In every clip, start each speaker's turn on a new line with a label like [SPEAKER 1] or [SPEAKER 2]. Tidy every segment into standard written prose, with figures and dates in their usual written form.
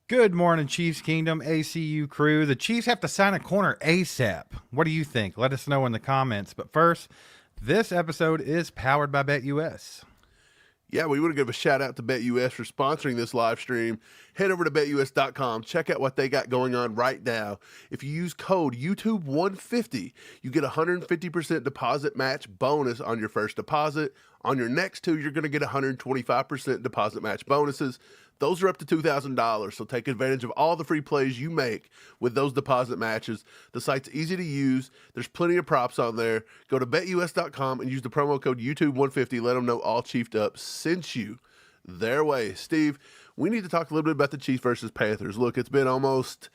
[SPEAKER 1] Good morning, Chiefs Kingdom, ACU crew. The Chiefs have to sign a corner ASAP. What do you think? Let us know in the comments. But first, this episode is powered by BetUS.
[SPEAKER 2] Yeah, we want to give a shout out to BetUS for sponsoring this live stream. Head over to betus.com. Check out what they got going on right now. If you use code YouTube150, you get a 150% deposit match bonus on your first deposit. On your next two, you're going to get 125% deposit match bonuses. Those are up to $2,000, so take advantage of all the free plays you make with those deposit matches. The site's easy to use. There's plenty of props on there. Go to betus.com and use the promo code YouTube150. Let them know All Chiefed Up sent you their way. Steve, we need to talk a little bit about the Chiefs versus Panthers. Look, it's been almost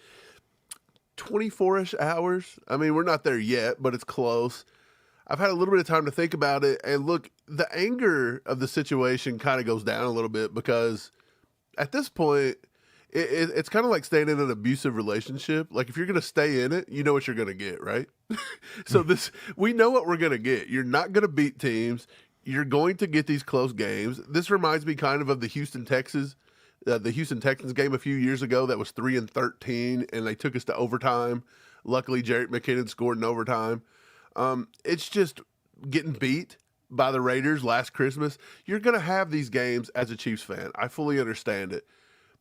[SPEAKER 2] 24-ish hours. I mean, we're not there yet, but it's close. I've had a little bit of time to think about it, and look, the anger of the situation kind of goes down a little bit because at this point, it's kind of like staying in an abusive relationship. Like, if you're going to stay in it, you know what you're going to get, right? So we know what we're going to get. You're not going to beat teams. You're going to get these close games. This reminds me kind of the Houston Texans game a few years ago that was 3-13, and they took us to overtime. Luckily, Jerick McKinnon scored in overtime. It's just getting beat by the Raiders last Christmas. You're going to have these games as a Chiefs fan. I fully understand it.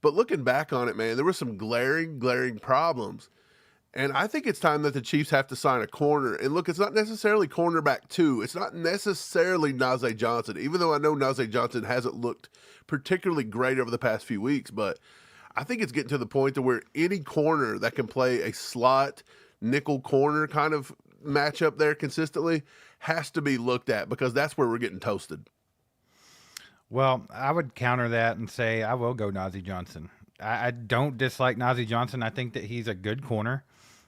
[SPEAKER 2] But looking back on it, man, there were some glaring problems. And I think it's time that the Chiefs have to sign a corner. And look, it's not necessarily cornerback 2. It's not necessarily Najee Johnson, even though I know Najee Johnson hasn't looked particularly great over the past few weeks. But I think it's getting to the point to where any corner that can play a slot, nickel corner kind of matchup there consistently has to be looked at, because that's where we're getting toasted.
[SPEAKER 1] Well, I would counter that and say I will go Najee Johnson. I don't dislike Najee Johnson. I think that he's a good corner.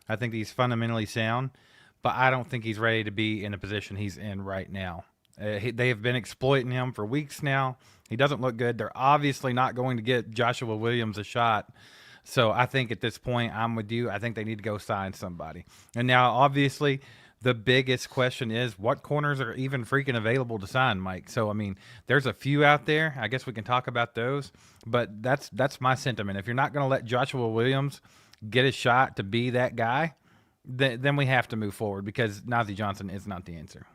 [SPEAKER 1] I think he's fundamentally sound, but I don't think he's ready to be in a position he's in right now. They have been exploiting him for weeks now. He doesn't look good. They're obviously not going to get Joshua Williams a shot. So I think at this point, I'm with you. I think they need to go sign somebody. And now, obviously, the biggest question is what corners are even freaking available to sign, Mike. So, I mean, there's a few out there. I guess we can talk about those. But that's my sentiment. If you're not going to let Joshua Williams get a shot to be that guy, then we have to move forward, because Najee Johnson is not the answer.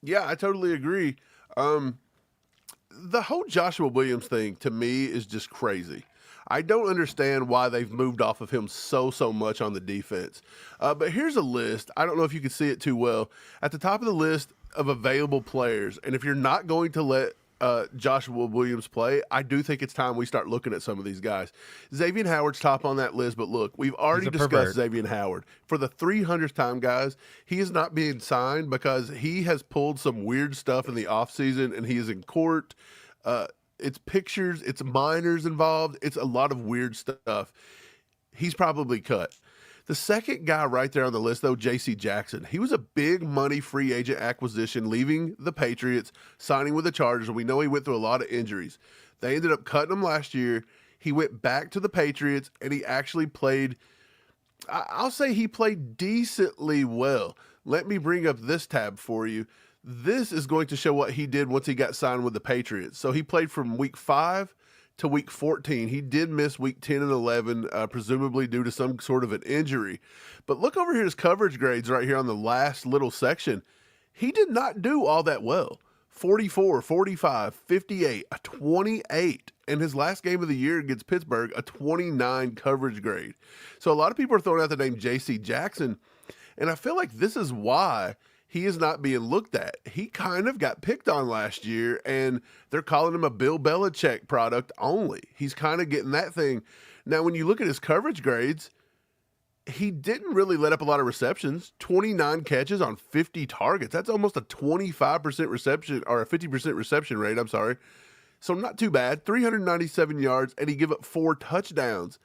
[SPEAKER 2] Yeah, I totally agree. The whole Joshua Williams thing, to me, is just crazy. I don't understand why they've moved off of him so much on the defense. But here's a list. I don't know if you can see it too well. At the top of the list of available players, and if you're not going to let Joshua Williams play, I do think it's time we start looking at some of these guys. Xavier Howard's top on that list, but look, we've already discussed Xavier Howard. For the 300th time, guys, he is not being signed because he has pulled some weird stuff in the offseason, and he is in court. It's pictures, it's minors involved, it's a lot of weird stuff. He's probably cut. The second guy right there on the list, though, J.C. Jackson. He was a big money free agent acquisition, leaving the Patriots, signing with the Chargers, and we know he went through a lot of injuries. They ended up cutting him last year. He went back to the Patriots, and he actually played, I'll say he played decently well. Let me bring up this tab for you. This is going to show what he did once he got signed with the Patriots. So he played from week 5 to week 14. He did miss week 10 and 11, presumably due to some sort of an injury. But look over here, his coverage grades right here on the last little section. He did not do all that well. 44, 45, 58, a 28. And his last game of the year against Pittsburgh, a 29 coverage grade. So a lot of people are throwing out the name J.C. Jackson. And I feel like this is why he is not being looked at. He kind of got picked on last year, and they're calling him a Bill Belichick product only. He's kind of getting that thing. Now, when you look at his coverage grades, he didn't really let up a lot of receptions. 29 catches on 50 targets. That's almost a 25% reception, or a 50% reception rate, I'm sorry. So not too bad. 397 yards, and he gave up 4 touchdowns.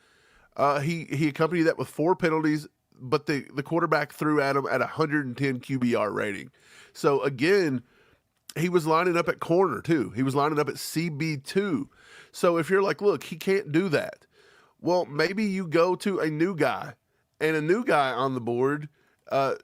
[SPEAKER 2] He accompanied that with 4 penalties, but the quarterback threw at him at 110 QBR rating. So, again, he was lining up at corner, too. He was lining up at CB2. So, if you're like, look, he can't do that. Well, maybe you go to a new guy. And a new guy on the board,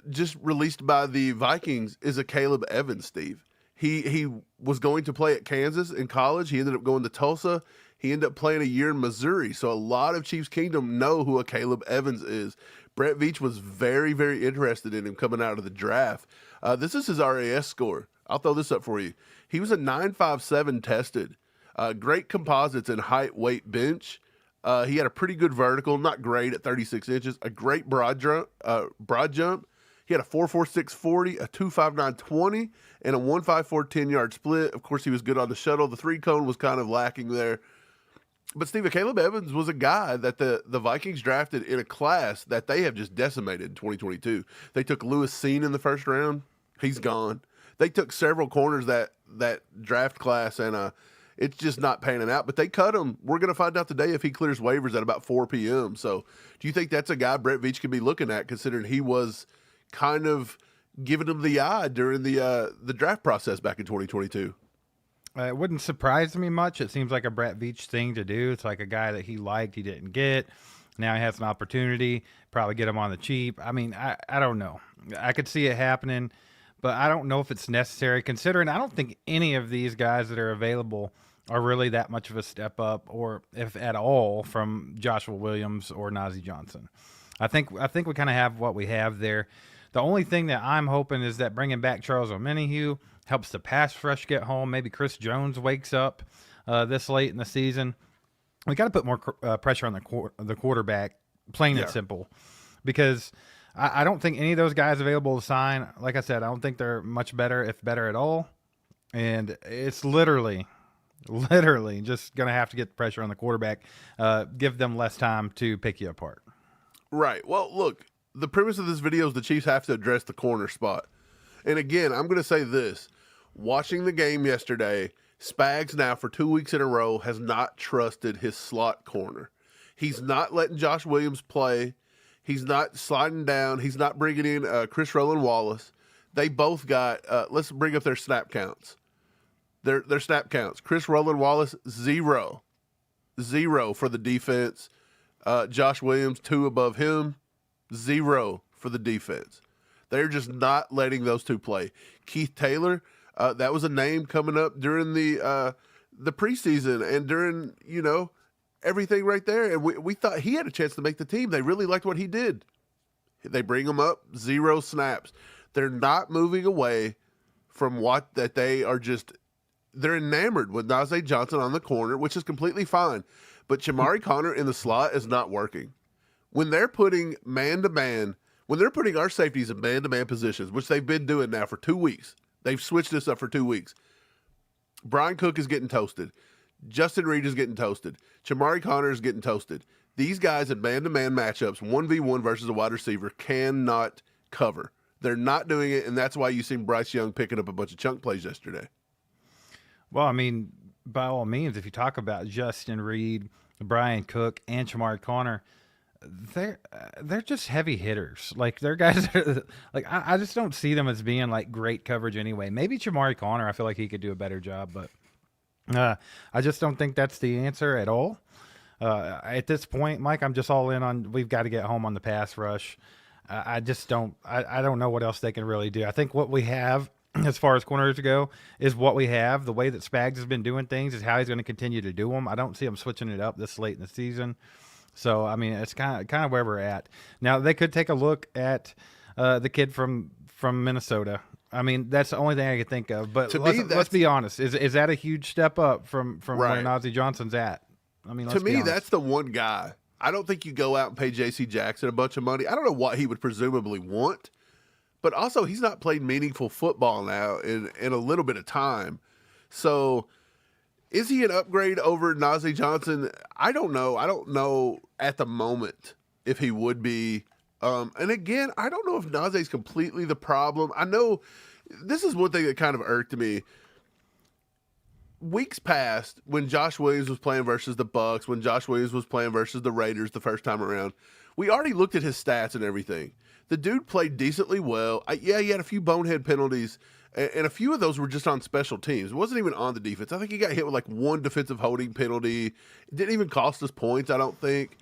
[SPEAKER 2] just released by the Vikings, is Akayleb Evans, Steve. He was going to play at Kansas in college. He ended up going to Tulsa. He ended up playing a year in Missouri, so a lot of Chiefs Kingdom know who Akayleb Evans is. Brett Veach was very, very interested in him coming out of the draft. This is his RAS score. I'll throw this up for you. He was a 9.57 tested. Great composites in height, weight, bench. He had a pretty good vertical, not great at 36 inches. A great broad jump. He had a 4.46 40, a 2.59 20, and a 1.54 10-yard split. Of course, he was good on the shuttle. The three cone was kind of lacking there. But Steve, Akayleb Evans was a guy that the Vikings drafted in a class that they have just decimated in 2022. They took Lewis Seen in the first round. He's gone. They took several corners that draft class, and it's just not panning out. But they cut him. We're going to find out today if he clears waivers at about 4 p.m. So do you think that's a guy Brett Veach could be looking at, considering he was kind of giving him the eye during the draft process back in 2022?
[SPEAKER 1] It wouldn't surprise me much. It seems like a Brett Veach thing to do. It's like a guy that he liked, he didn't get. Now he has an opportunity, probably get him on the cheap. I mean, I don't know. I could see it happening, but I don't know if it's necessary, considering I don't think any of these guys that are available are really that much of a step up, or if at all, from Joshua Williams or Nazeeh Johnson. I think we kind of have what we have there. The only thing that I'm hoping is that bringing back Charles Omenihu helps the pass rush get home. Maybe Chris Jones wakes up this late in the season. We got to put more pressure on the quarterback, plain and simple, because I don't think any of those guys available to sign, like I said, I don't think they're much better, if better at all. And it's literally just going to have to get the pressure on the quarterback, give them less time to pick you apart.
[SPEAKER 2] Right. Well, look, the premise of this video is the Chiefs have to address the corner spot. And again, I'm going to say this. Watching the game yesterday, Spags now for 2 weeks in a row has not trusted his slot corner. He's not letting Josh Williams play. He's not sliding down. He's not bringing in Chris Roland Wallace. They both got, let's bring up their snap counts. Their snap counts. Chris Roland Wallace, 0. 0 for the defense. Josh Williams, 2 above him. 0 for the defense. They're just not letting those two play. Keith Taylor, that was a name coming up during the preseason and during, everything right there. And we thought he had a chance to make the team. They really liked what he did. They bring him up, 0 snaps. They're not moving away from what that they are just – they're enamored with Nazeeh Johnson on the corner, which is completely fine. But Chamarri Conner in the slot is not working. When they're putting man-to-man – when they're putting our safeties in man-to-man positions, which they've been doing now for 2 weeks, they've switched this up for 2 weeks. Brian Cook is getting toasted. Justin Reed is getting toasted. Chamarri Conner is getting toasted. These guys in man-to-man matchups, 1v1 versus a wide receiver, cannot cover. They're not doing it, and that's why you seen Bryce Young picking up a bunch of chunk plays yesterday.
[SPEAKER 1] Well, I mean, by all means, if you talk about Justin Reed, Brian Cook, and Chamarri Conner, they're just heavy hitters. Like, they're guys that are, like, I just don't see them as being like great coverage anyway. Maybe Chamarri Conner, I feel like he could do a better job, but I just don't think that's the answer at all. At this point, Mike, I'm just all in on we've got to get home on the pass rush. I just don't I don't know what else they can really do. I think what we have as far as corners go is what we have. The way that Spags has been doing things is how he's going to continue to do them. I don't see him switching it up this late in the season. So, I mean, it's kind of where we're at. Now, they could take a look at the kid from Minnesota. I mean, that's the only thing I could think of. But let's be honest. Is that a huge step up from where Nazeeh Johnson's at? I mean,
[SPEAKER 2] to me, that's the one guy. I don't think you go out and pay J.C. Jackson a bunch of money. I don't know what he would presumably want. But also, he's not played meaningful football now in a little bit of time. So, is he an upgrade over Nazeeh Johnson? I don't know. I don't know at the moment if he would be. And again, I don't know if Nazeeh's completely the problem. I know this is one thing that kind of irked me. Weeks past, when Josh Williams was playing versus the Bucs, when Josh Williams was playing versus the Raiders the first time around, we already looked at his stats and everything. The dude played decently well. He had a few bonehead penalties, and a few of those were just on special teams. It wasn't even on the defense. I think he got hit with like one defensive holding penalty. It didn't even cost us points, I don't think.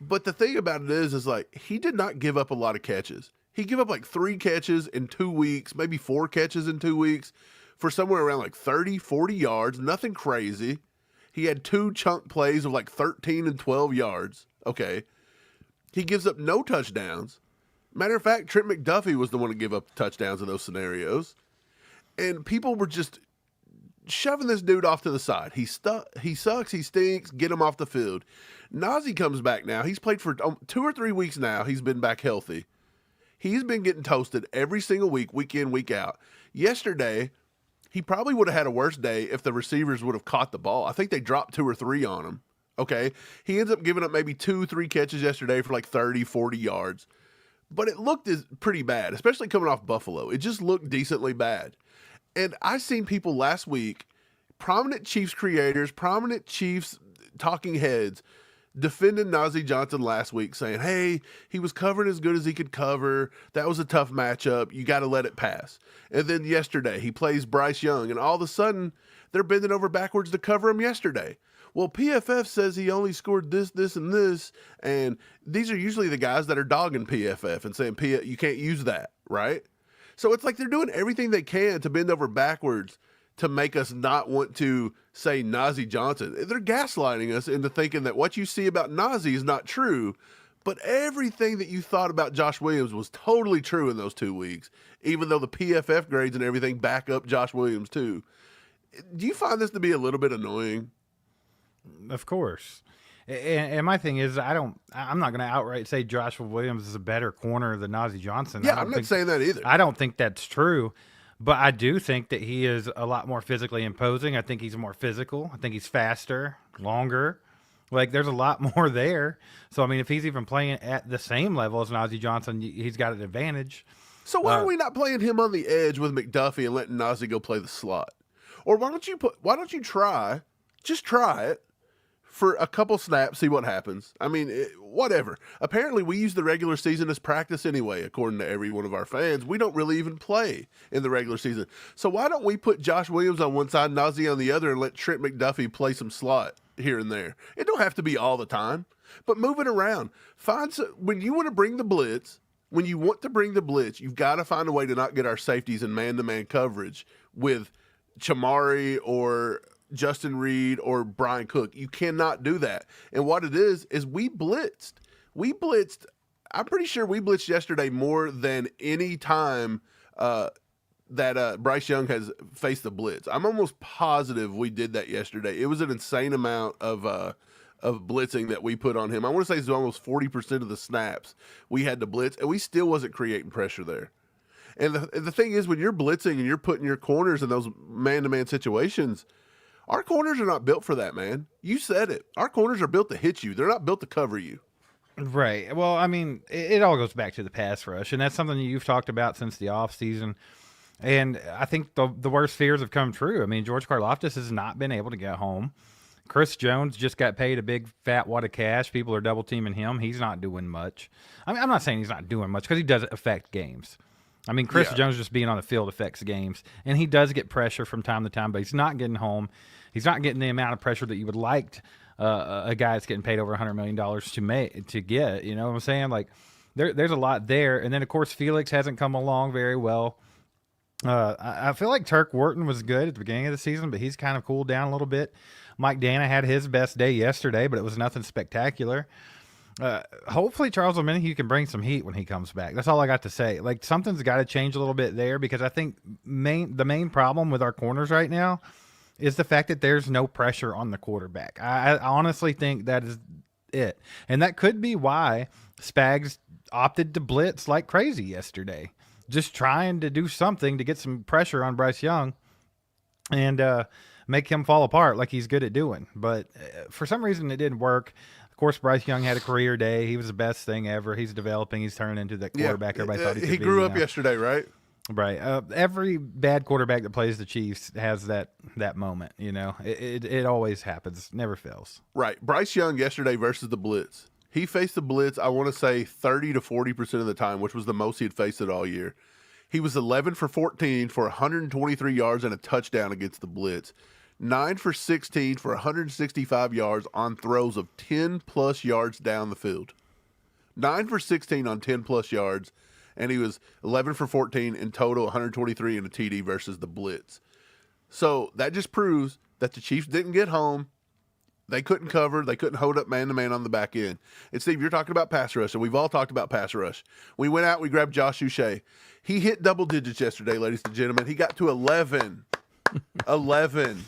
[SPEAKER 2] But the thing about it is like he did not give up a lot of catches. He gave up like 3 catches in 2 weeks, maybe 4 catches in 2 weeks for somewhere around like 30, 40 yards, nothing crazy. He had 2 chunk plays of like 13 and 12 yards. Okay. He gives up no touchdowns. Matter of fact, Trent McDuffie was the one to give up touchdowns in those scenarios. And people were just shoving this dude off to the side. He sucks, he stinks, get him off the field. Najee comes back now. He's played for 2 or 3 weeks now. He's been back healthy. He's been getting toasted every single week, week in, week out. Yesterday, he probably would have had a worse day if the receivers would have caught the ball. I think they dropped 2 or 3 on him. Okay. He ends up giving up maybe 2-3 catches yesterday for like 30, 40 yards. But it looked pretty bad, especially coming off Buffalo. It just looked decently bad. And I seen people last week, prominent Chiefs creators, prominent Chiefs talking heads, defending Najee Johnson last week, saying, hey, he was covering as good as he could cover. That was a tough matchup. You got to let it pass. And then yesterday, he plays Bryce Young, and all of a sudden, they're bending over backwards to cover him yesterday. Well, PFF says he only scored this, this, and this, and these are usually the guys that are dogging PFF and saying, you can't use that, right? So it's like they're doing everything they can to bend over backwards to make us not want to say Najee Johnson. They're gaslighting us into thinking that what you see about Najee is not true, but everything that you thought about Josh Williams was totally true in those 2 weeks, even though the PFF grades and everything back up Josh Williams too. Do you find this to be a little bit annoying?
[SPEAKER 1] Of course. And my thing is, I'm not going to outright say Joshua Williams is a better corner than Najee Johnson.
[SPEAKER 2] Yeah, I'm not saying that either.
[SPEAKER 1] I don't think that's true, but I do think that he is a lot more physically imposing. I think he's more physical. I think he's faster, longer. Like, there's a lot more there. So, I mean, if he's even playing at the same level as Najee Johnson, he's got an advantage.
[SPEAKER 2] So why are we not playing him on the edge with McDuffie and letting Najee go play the slot? Or why don't you try it for a couple snaps, see what happens. I mean, whatever. Apparently, we use the regular season as practice anyway, according to every one of our fans. We don't really even play in the regular season. So why don't we put Josh Williams on one side, Najee on the other, and let Trent McDuffie play some slot here and there? It don't have to be all the time, but move it around. When you want to bring the blitz, you've got to find a way to not get our safeties in man-to-man coverage with Chamarri or Justin Reed or Brian Cook. You cannot do that. And what it is we blitzed. I'm pretty sure we blitzed yesterday more than any time that Bryce Young has faced the blitz. I'm almost positive we did that yesterday. It was an insane amount of blitzing that we put on him. I want to say it's almost 40% of the snaps we had to blitz, and we still wasn't creating pressure there. And the thing is, when you're blitzing and you're putting your corners in those man-to-man situations, our corners are not built for that, man. You said it. Our corners are built to hit you. They're not built to cover you.
[SPEAKER 1] Right. Well, I mean, it all goes back to the pass rush, and that's something you've talked about since the offseason. And I think the worst fears have come true. I mean, George Karlaftis has not been able to get home. Chris Jones just got paid a big fat wad of cash. People are double teaming him. He's not doing much. I mean, I'm not saying he's not doing much because he does affect games. I mean, Chris Jones just being on the field affects games, and he does get pressure from time to time, but he's not getting home. He's not getting the amount of pressure that you would like a guy that's getting paid over $100 million to get. You know what I'm saying? Like, there's a lot there. And then, of course, Felix hasn't come along very well. I feel like Turk Wharton was good at the beginning of the season, but he's kind of cooled down a little bit. Mike Dana had his best day yesterday, but it was nothing spectacular. Hopefully Charles Omenihu can bring some heat when he comes back. That's all I got to say. Like, something's got to change a little bit there, because I think the main problem with our corners right now is the fact that there's no pressure on the quarterback. I honestly think that is it. And that could be why Spags opted to blitz like crazy yesterday, just trying to do something to get some pressure on Bryce Young and make him fall apart like he's good at doing. But for some reason, it didn't work. Of course, Bryce Young had a career day. He was the best thing ever. He's developing. He's turning into that quarterback everybody thought he could be.
[SPEAKER 2] He grew up yesterday, right?
[SPEAKER 1] Right. Every bad quarterback that plays the Chiefs has that moment, you know. It always happens. Never fails.
[SPEAKER 2] Right. Bryce Young yesterday versus the blitz. He faced the blitz, I want to say, 30 to 40% of the time, which was the most he had faced it all year. He was 11 for 14 for 123 yards and a touchdown against the blitz. 9 for 16 for 165 yards on throws of 10-plus yards down the field. 9 for 16 on 10-plus yards. And he was 11 for 14 in total, 123 in a TD versus the blitz. So that just proves that the Chiefs didn't get home. They couldn't cover. They couldn't hold up man-to-man on the back end. And, Steve, you're talking about pass rush, and we've all talked about pass rush. We went out, we grabbed Josh Uche. He hit double digits yesterday, ladies and gentlemen. He got to 11. 11.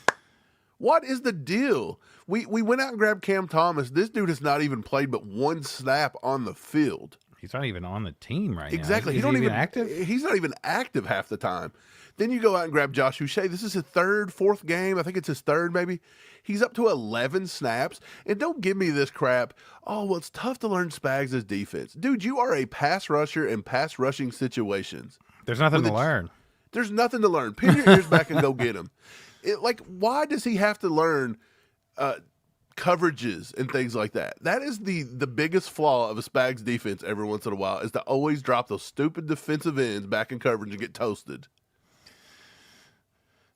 [SPEAKER 2] What is the deal? We went out and grabbed Cam Thomas. This dude has not even played but one snap on the field.
[SPEAKER 1] He's not even on the team right
[SPEAKER 2] Exactly.
[SPEAKER 1] now. Is he even active?
[SPEAKER 2] He's not even active half the time. Then you go out and grab Josh Uche. This is his third, fourth game. I think it's his third, maybe. He's up to 11 snaps. And don't give me this crap. Oh, well, it's tough to learn Spags' defense. Dude, you are a pass rusher in pass rushing situations.
[SPEAKER 1] There's nothing to learn.
[SPEAKER 2] There's nothing to learn. Pin your ears back and go get him. Why does he have to learn coverages and things like that? That is the biggest flaw of a Spags defense every once in a while, is to always drop those stupid defensive ends back in coverage and get toasted.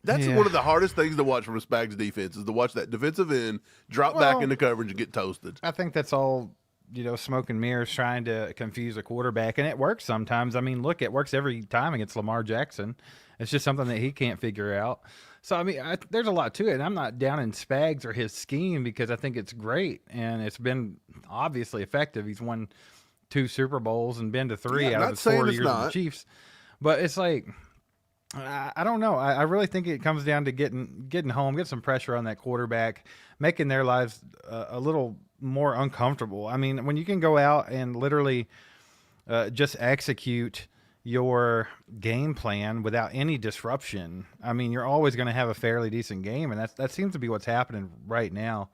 [SPEAKER 2] That's one of the hardest things to watch from a Spags defense, is to watch that defensive end drop back into coverage and get toasted.
[SPEAKER 1] I think that's all, smoke and mirrors trying to confuse a quarterback, and it works sometimes. I mean, look, it works every time against Lamar Jackson. It's just something that he can't figure out. So, I mean, there's a lot to it. I'm not down in Spags or his scheme, because I think it's great, and it's been obviously effective. He's won 2 Super Bowls and been to 3 out of his 4 years with the Chiefs. But it's like, I don't know. I really think it comes down to getting home, get some pressure on that quarterback, making their lives a little more uncomfortable. I mean, when you can go out and literally just execute your game plan without any disruption, I mean, you're always going to have a fairly decent game, and that seems to be what's happening right now.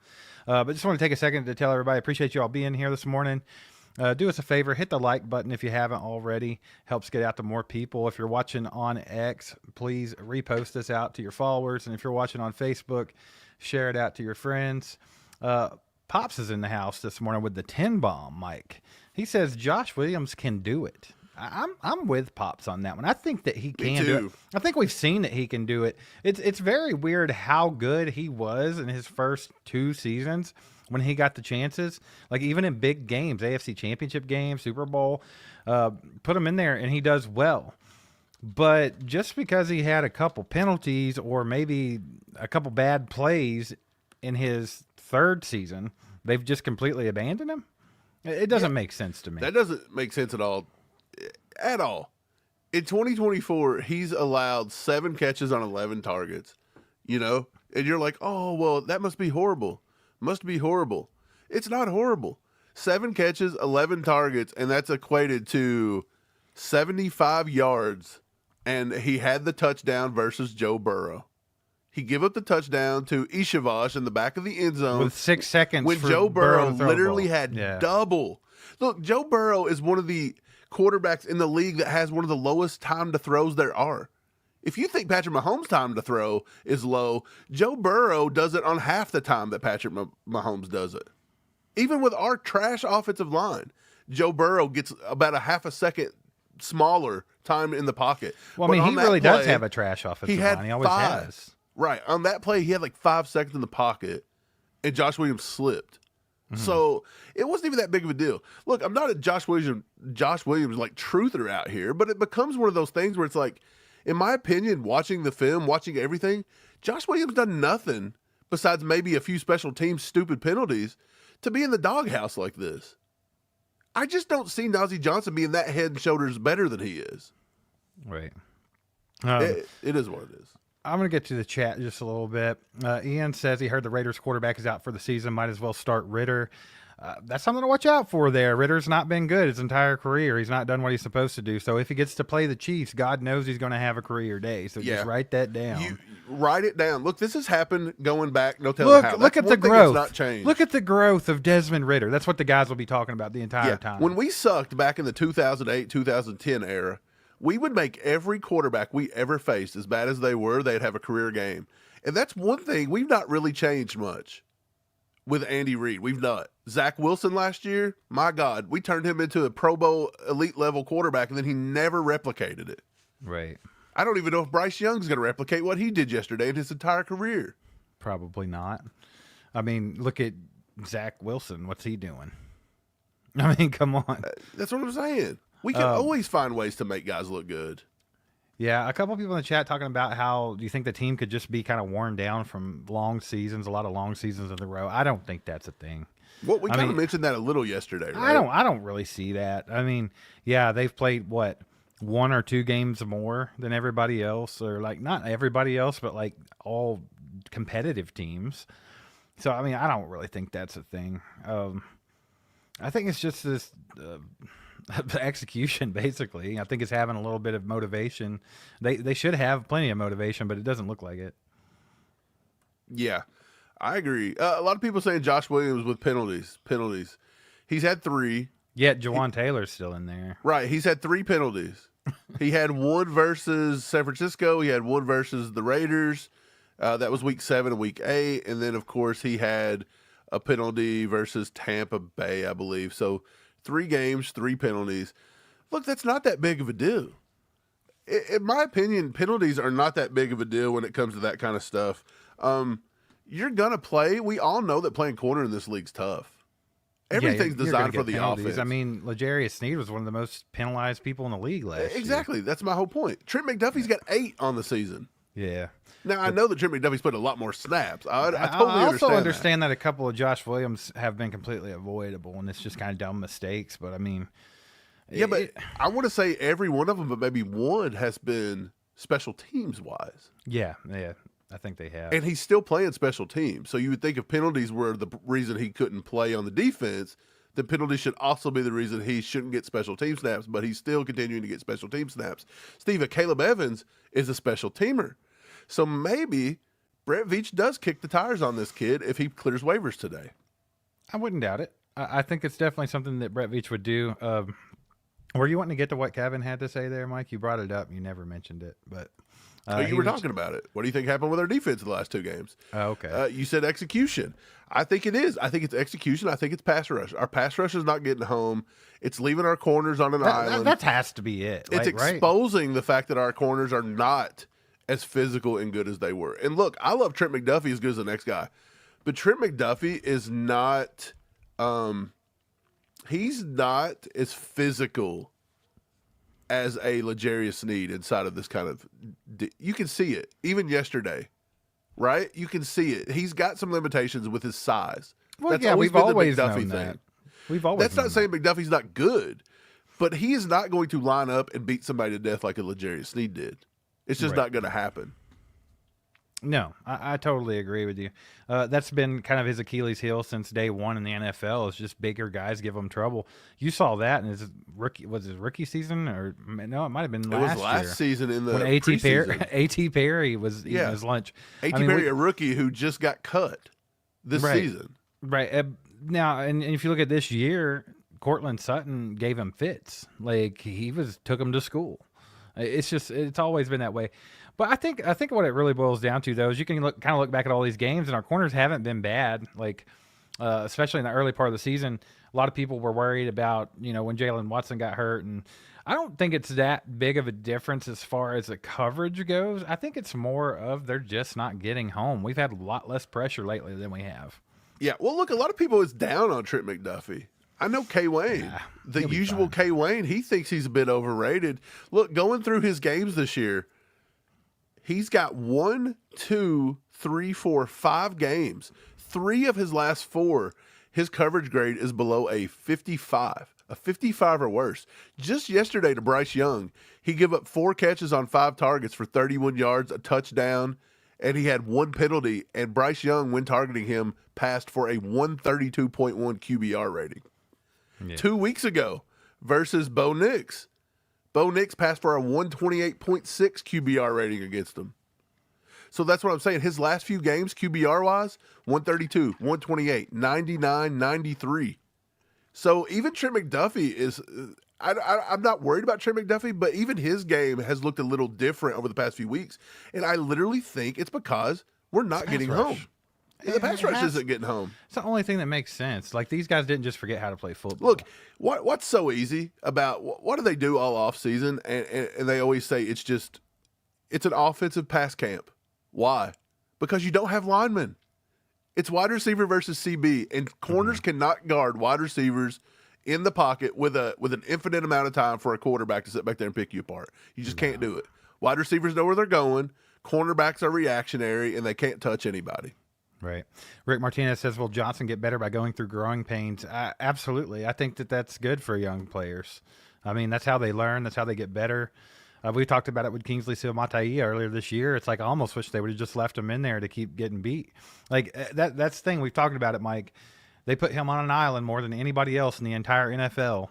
[SPEAKER 1] But just want to take a second to tell everybody, I appreciate you all being here this morning. Do us a favor, hit the like button if you haven't already. Helps get out to more people. If you're watching on X, please repost this out to your followers. And if you're watching on Facebook, share it out to your friends. Pops is in the house this morning with the 10 bomb, Mike. He says Josh Williams can do it. I'm with Pops on that one. I think that he can do it. I think we've seen that he can do it. It's very weird how good he was in his first 2 seasons when he got the chances. Like, even in big games, AFC Championship games, Super Bowl, put him in there and he does well. But just because he had a couple penalties or maybe a couple bad plays in his 3rd season, they've just completely abandoned him? It doesn't make sense to me.
[SPEAKER 2] That doesn't make sense at all. At all. In 2024, he's allowed 7 catches on 11 targets, and you're like, oh, well, that must be horrible. Must be horrible. It's not horrible. 7 catches, 11 targets, and that's equated to 75 yards, and he had the touchdown versus Joe Burrow. He gave up the touchdown to Ishavash in the back of the end zone.
[SPEAKER 1] With 6 seconds
[SPEAKER 2] when Joe Burrow literally had double. Look, Joe Burrow is one of the quarterbacks in the league that has one of the lowest time to throws there are. If you think Patrick Mahomes' time to throw is low, Joe Burrow does it on half the time that Patrick Mahomes does it. Even with our trash offensive line, Joe Burrow gets about a half a second smaller time in the pocket.
[SPEAKER 1] Well, I mean, he really does have a trash offensive line. He always has.
[SPEAKER 2] Right. On that play, he had like 5 seconds in the pocket, and Josh Williams slipped. Mm-hmm. So it wasn't even that big of a deal. Look, I'm not a Josh Williams like truther out here, but it becomes one of those things where it's like, in my opinion, watching the film, watching everything, Josh Williams done nothing besides maybe a few special teams stupid penalties to be in the doghouse like this. I just don't see Nazeeh Johnson being that head and shoulders better than he is.
[SPEAKER 1] Right.
[SPEAKER 2] It is what it is.
[SPEAKER 1] I'm going to get to the chat just a little bit. Ian says he heard the Raiders quarterback is out for the season. Might as well start Ritter. That's something to watch out for there. Ritter's not been good his entire career. He's not done what he's supposed to do. So if he gets to play the Chiefs, God knows he's going to have a career day. So just write that down.
[SPEAKER 2] You write it down. Look, this has happened going back. No telling how.
[SPEAKER 1] Look at the growth.
[SPEAKER 2] Not changed.
[SPEAKER 1] Look at the growth of Desmond Ritter. That's what the guys will be talking about the entire time.
[SPEAKER 2] When we sucked back in the 2008, 2010 era, we would make every quarterback we ever faced, as bad as they were, they'd have a career game. And that's one thing we've not really changed much with Andy Reid. We've not. Zach Wilson last year, my God, we turned him into a Pro Bowl elite level quarterback, and then he never replicated it.
[SPEAKER 1] Right.
[SPEAKER 2] I don't even know if Bryce Young's going to replicate what he did yesterday in his entire career.
[SPEAKER 1] Probably not. I mean, look at Zach Wilson. What's he doing? I mean, come on.
[SPEAKER 2] That's what I'm saying. We can always find ways to make guys look good.
[SPEAKER 1] Yeah, a couple people in the chat talking about how do you think the team could just be kind of worn down from long seasons, a lot of long seasons in a row. I don't think that's a thing.
[SPEAKER 2] Well, we
[SPEAKER 1] I
[SPEAKER 2] kind of
[SPEAKER 1] mean,
[SPEAKER 2] mentioned that a little yesterday, right?
[SPEAKER 1] I don't really see that. I mean, yeah, they've played what, 1 or 2 games more than everybody else, or like not everybody else, but like all competitive teams. So I mean, I don't really think that's a thing. I think it's just this execution, basically. I think it's having a little bit of motivation. They should have plenty of motivation, but it doesn't look like it.
[SPEAKER 2] Yeah, I agree. A lot of people saying Josh Williams with penalties. He's had 3.
[SPEAKER 1] Yet Jawaan Taylor's still in there.
[SPEAKER 2] Right, he's had 3 penalties. He had 1 versus San Francisco. He had 1 versus the Raiders. That was week 7 and week 8. And then, of course, he had a penalty versus Tampa Bay, I believe. So 3 games, 3 penalties. Look, that's not that big of a deal. In my opinion, penalties are not that big of a deal when it comes to that kind of stuff. You're going to play. We all know that playing corner in this league's tough. Everything's designed for the offense.
[SPEAKER 1] I mean, L'Jarius Sneed was one of the most penalized people in the league last year.
[SPEAKER 2] Exactly. That's my whole point. Trent McDuffie's got 8 on the season.
[SPEAKER 1] Yeah.
[SPEAKER 2] Now, I know that Trent McDuffie's put a lot more snaps. I totally
[SPEAKER 1] I also
[SPEAKER 2] understand
[SPEAKER 1] that a couple of Josh Williams have been completely avoidable, and it's just kind of dumb mistakes. But I mean,
[SPEAKER 2] yeah, but I want to say every one of them, but maybe one has been special teams wise.
[SPEAKER 1] Yeah, I think they have.
[SPEAKER 2] And he's still playing special teams. So you would think if penalties were the reason he couldn't play on the defense, then penalties should also be the reason he shouldn't get special team snaps, but he's still continuing to get special team snaps. Steve, Akayleb Evans is a special teamer. So maybe Brett Veach does kick the tires on this kid if he clears waivers today.
[SPEAKER 1] I wouldn't doubt it. I think it's definitely something that Brett Veach would do. Were you wanting to get to what Kevin had to say there, Mike? You brought it up. You never mentioned it, but
[SPEAKER 2] you were talking about it. What do you think happened with our defense in the last 2 games?
[SPEAKER 1] Oh, okay.
[SPEAKER 2] You said execution. I think it is. I think it's execution. I think it's pass rush. Our pass rush is not getting home. It's leaving our corners on an island.
[SPEAKER 1] That has to be it.
[SPEAKER 2] It's exposing the fact that our corners are not as physical and good as they were. And look, I love Trent McDuffie as good as the next guy, but Trent McDuffie is not. He's not as physical as a L'Jarius Sneed inside of this kind of. You can see it even yesterday, right? You can see it. He's got some limitations with his size.
[SPEAKER 1] Well, that's we've always known that. We've always.
[SPEAKER 2] That's not saying McDuffie's not good, but he is not going to line up and beat somebody to death like a L'Jarius Sneed did. It's just not going to happen.
[SPEAKER 1] No, I totally agree with you. That's been kind of his Achilles heel since day one in the NFL. Is just bigger guys give him trouble. You saw that in his rookie season, or no, it might have been last year.
[SPEAKER 2] It was last season in the
[SPEAKER 1] when A.T. Perry was eating his lunch.
[SPEAKER 2] A.T. Perry, a rookie who just got cut this season.
[SPEAKER 1] Right. Now, and if you look at this year, Cortland Sutton gave him fits. Like he took him to school. It's always been that way. But I think what it really boils down to, though, is you can look back at all these games, and our corners haven't been bad. Like, especially in the early part of the season, a lot of people were worried about, when Jaylen Watson got hurt, and I don't think it's that big of a difference as far as the coverage goes. I think it's more of they're just not getting home. We've had a lot less pressure lately than we have.
[SPEAKER 2] Yeah, well, look, a lot of people is down on Trent McDuffie. I know K. Wayne, the usual K. Wayne, he thinks he's a bit overrated. Look, going through his games this year, he's got 5 games. 3 of his last 4, his coverage grade is below a 55 or worse. Just yesterday to Bryce Young, he gave up 4 catches on 5 targets for 31 yards, a touchdown, and he had 1 penalty. And Bryce Young, when targeting him, passed for a 132.1 QBR rating. Yeah. 2 weeks ago versus Bo Nix. Bo Nix passed for a 128.6 QBR rating against him. So that's what I'm saying. His last few games, QBR-wise, 132, 128, 99, 93. So even Trent McDuffie is I'm not worried about Trent McDuffie, but even his game has looked a little different over the past few weeks. And I literally think it's because we're not getting home. The pass rush isn't getting home.
[SPEAKER 1] It's the only thing that makes sense. Like, these guys didn't just forget how to play football.
[SPEAKER 2] Look, what's so easy about what do they do all offseason? And they always say it's an offensive pass camp. Why? Because you don't have linemen. It's wide receiver versus CB, and corners cannot guard wide receivers in the pocket with an infinite amount of time for a quarterback to sit back there and pick you apart. You just can't do it. Wide receivers know where they're going. Cornerbacks are reactionary, and they can't touch anybody.
[SPEAKER 1] Right. Rick Martinez says, will Johnson get better by going through growing pains? Absolutely. I think that that's good for young players. I mean, that's how they learn. That's how they get better. We talked about it with Kingsley Manta earlier this year. It's like I almost wish they would have just left him in there to keep getting beat. Like that's the thing. We've talked about it, Mike. They put him on an island more than anybody else in the entire NFL.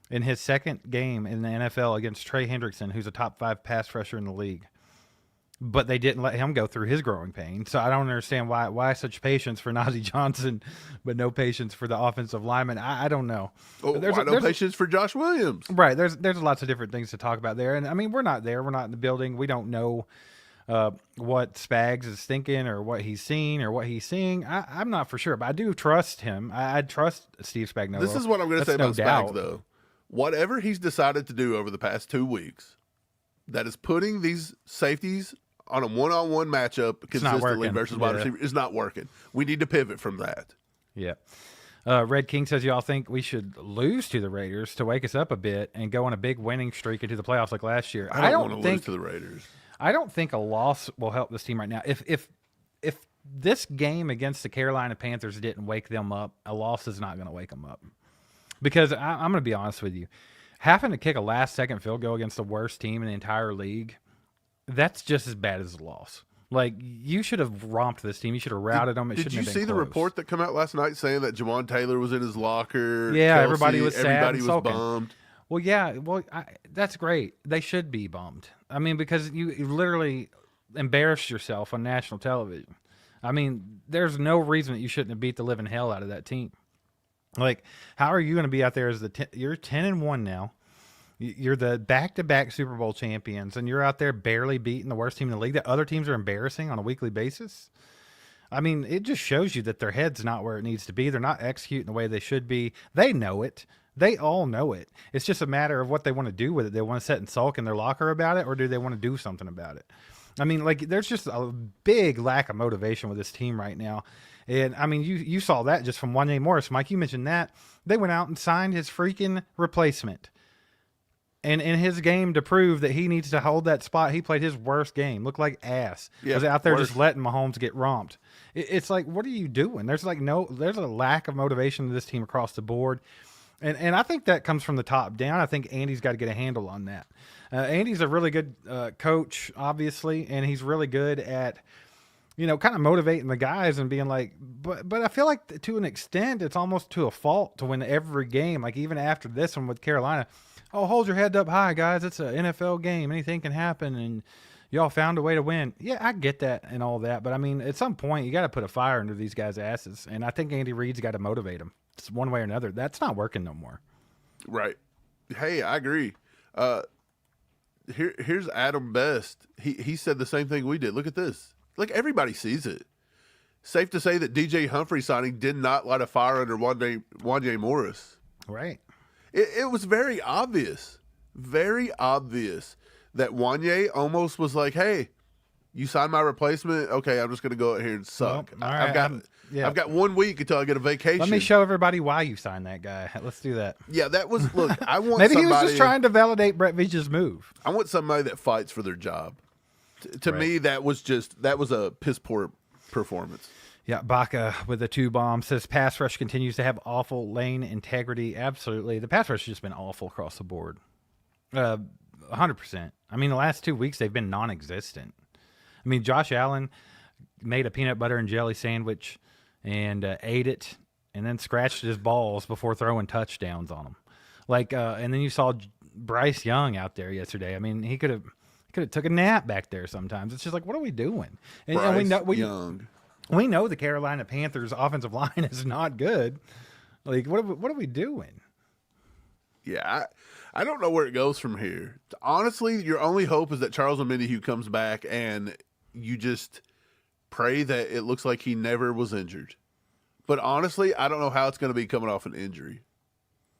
[SPEAKER 1] In his second game in the NFL against Trey Hendrickson, who's a top 5 pass rusher in the league. But they didn't let him go through his growing pain. So I don't understand why such patience for Najee Johnson, but no patience for the offensive lineman. I don't know.
[SPEAKER 2] Oh, there's no patience for Josh Williams.
[SPEAKER 1] Right. There's lots of different things to talk about there. And I mean, we're not there. We're not in the building. We don't know what Spags is thinking or what he's seen or what he's seeing. I'm not for sure, but I do trust him. I trust Steve Spagnuolo.
[SPEAKER 2] This is what I'm going to say about Spags, though. Whatever he's decided to do over the past 2 weeks, that is putting these safeties on a one-on-one matchup consistently versus wide receiver is not working. We need to pivot from that.
[SPEAKER 1] Yeah. Red King says, y'all think we should lose to the Raiders to wake us up a bit and go on a big winning streak into the playoffs like last year.
[SPEAKER 2] I don't want to lose to the Raiders.
[SPEAKER 1] I don't think a loss will help this team right now. If this game against the Carolina Panthers didn't wake them up, a loss is not going to wake them up. Because I'm going to be honest with you. Having to kick a last-second field goal against the worst team in the entire league, that's just as bad as a loss. Like, you should have romped this team. You should have routed them.
[SPEAKER 2] Did you see the report that came out last night saying that Jawaan Taylor was in his locker?
[SPEAKER 1] Yeah,
[SPEAKER 2] Kelsey,
[SPEAKER 1] everybody was sad.
[SPEAKER 2] Everybody was
[SPEAKER 1] sulking.
[SPEAKER 2] bummed.
[SPEAKER 1] Well, yeah. Well, that's great. They should be bummed. I mean, because you literally embarrassed yourself on national television. I mean, there's no reason that you shouldn't have beat the living hell out of that team. Like, how are you going to be out there as you're 10-1 now? You're the back-to-back Super Bowl champions, and you're out there barely beating the worst team in the league that other teams are embarrassing on a weekly basis. I mean, it just shows you that their head's not where it needs to be. They're not executing the way they should be. They know it. They all know it. It's just a matter of what they want to do with it. They want to sit and sulk in their locker about it, or do they want to do something about it? I mean, like, there's just a big lack of motivation with this team right now. And, I mean, you saw that just from Wanya Morris. Mike, you mentioned that. They went out and signed his freaking replacement. And in his game to prove that he needs to hold that spot, he played his worst game. Looked like ass. Yeah, was out there just letting Mahomes get romped. It's like, what are you doing? There's a lack of motivation to this team across the board. And I think that comes from the top down. I think Andy's got to get a handle on that. Andy's a really good coach, obviously, and he's really good at, kind of motivating the guys and being like, but I feel like to an extent, it's almost to a fault to win every game. Like even after this one with Carolina, hold your head up high, guys. It's an NFL game. Anything can happen, and y'all found a way to win. Yeah, I get that and all that, but I mean, at some point, you got to put a fire under these guys' asses, and I think Andy Reid's got to motivate them. It's one way or another. That's not working no more.
[SPEAKER 2] Right. Hey, I agree. Here's Adam Best. He said the same thing we did. Look at this. Like, everybody sees it. Safe to say that DJ Humphries signing did not light a fire under Wanya Morris.
[SPEAKER 1] Right.
[SPEAKER 2] It was very obvious that Wanya almost was like, hey, you signed my replacement? Okay, I'm just going to go out here and suck.
[SPEAKER 1] Well, right,
[SPEAKER 2] I've got 1 week until I get a vacation.
[SPEAKER 1] Let me show everybody why you signed that guy. Let's do that.
[SPEAKER 2] Yeah, that was, look, I want
[SPEAKER 1] Maybe
[SPEAKER 2] somebody,
[SPEAKER 1] he was just trying to validate Brett Veach's move.
[SPEAKER 2] I want somebody that fights for their job. To me, that was a piss poor performance.
[SPEAKER 1] Yeah, Baca with the 2 bombs says pass rush continues to have awful lane integrity. Absolutely. The pass rush has just been awful across the board. 100%. I mean, the last 2 weeks, they've been non-existent. I mean, Josh Allen made a peanut butter and jelly sandwich and ate it and then scratched his balls before throwing touchdowns on them. Like, and then you saw Bryce Young out there yesterday. I mean, he could have took a nap back there sometimes. It's just like, what are we doing? And we know the Carolina Panthers offensive line is not good. Like, what are we doing?
[SPEAKER 2] Yeah, I don't know where it goes from here. Honestly, your only hope is that Charles Omenihu comes back and you just pray that it looks like he never was injured. But honestly, I don't know how it's going to be coming off an injury.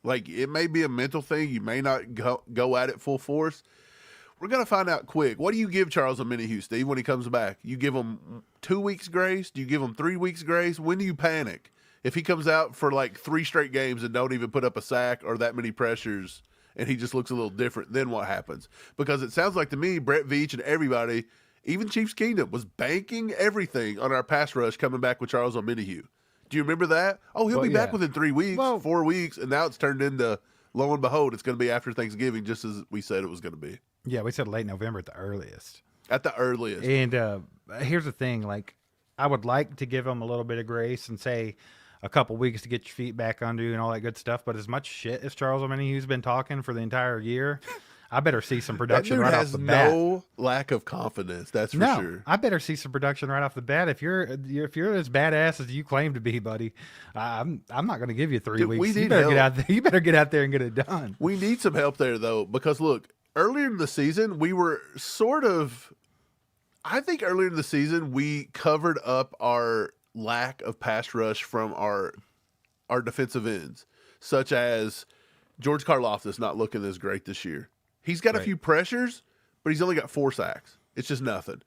[SPEAKER 2] Like, it may be a mental thing. You may not go at it full force. We're going to find out quick. What do you give Charles Omenihu, Steve, when he comes back? You give him 2 weeks grace? Do you give him 3 weeks grace? When do you panic? If he comes out for like 3 straight games and don't even put up a sack or that many pressures and he just looks a little different, then what happens? Because it sounds like to me, Brett Veach and everybody, even Chiefs Kingdom, was banking everything on our pass rush coming back with Charles Omenihu. Do you remember that? Oh, he'll be back within 3 weeks, 4 weeks, and now it's turned into, lo and behold, it's going to be after Thanksgiving, just as we said it was going to be.
[SPEAKER 1] Yeah, we said late November at the earliest.
[SPEAKER 2] At the earliest.
[SPEAKER 1] And here's the thing, like, I would like to give him a little bit of grace and say a couple weeks to get your feet back under you and all that good stuff, but as much shit as Charles Omenihu's been talking for the entire year, I better see some production right off the bat.
[SPEAKER 2] No lack of confidence, that's for sure.
[SPEAKER 1] I better see some production right off the bat. If you're as badass as you claim to be, buddy, I'm not going to give you 3 weeks. You better get out there. You better get out there and get it done.
[SPEAKER 2] We need some help there though, because look, earlier in the season we were I think earlier in the season we covered up our lack of pass rush from our defensive ends, such as George Karlaftis not looking as great this year. He's got a few pressures, but he's only got 4 sacks. It's just nothing.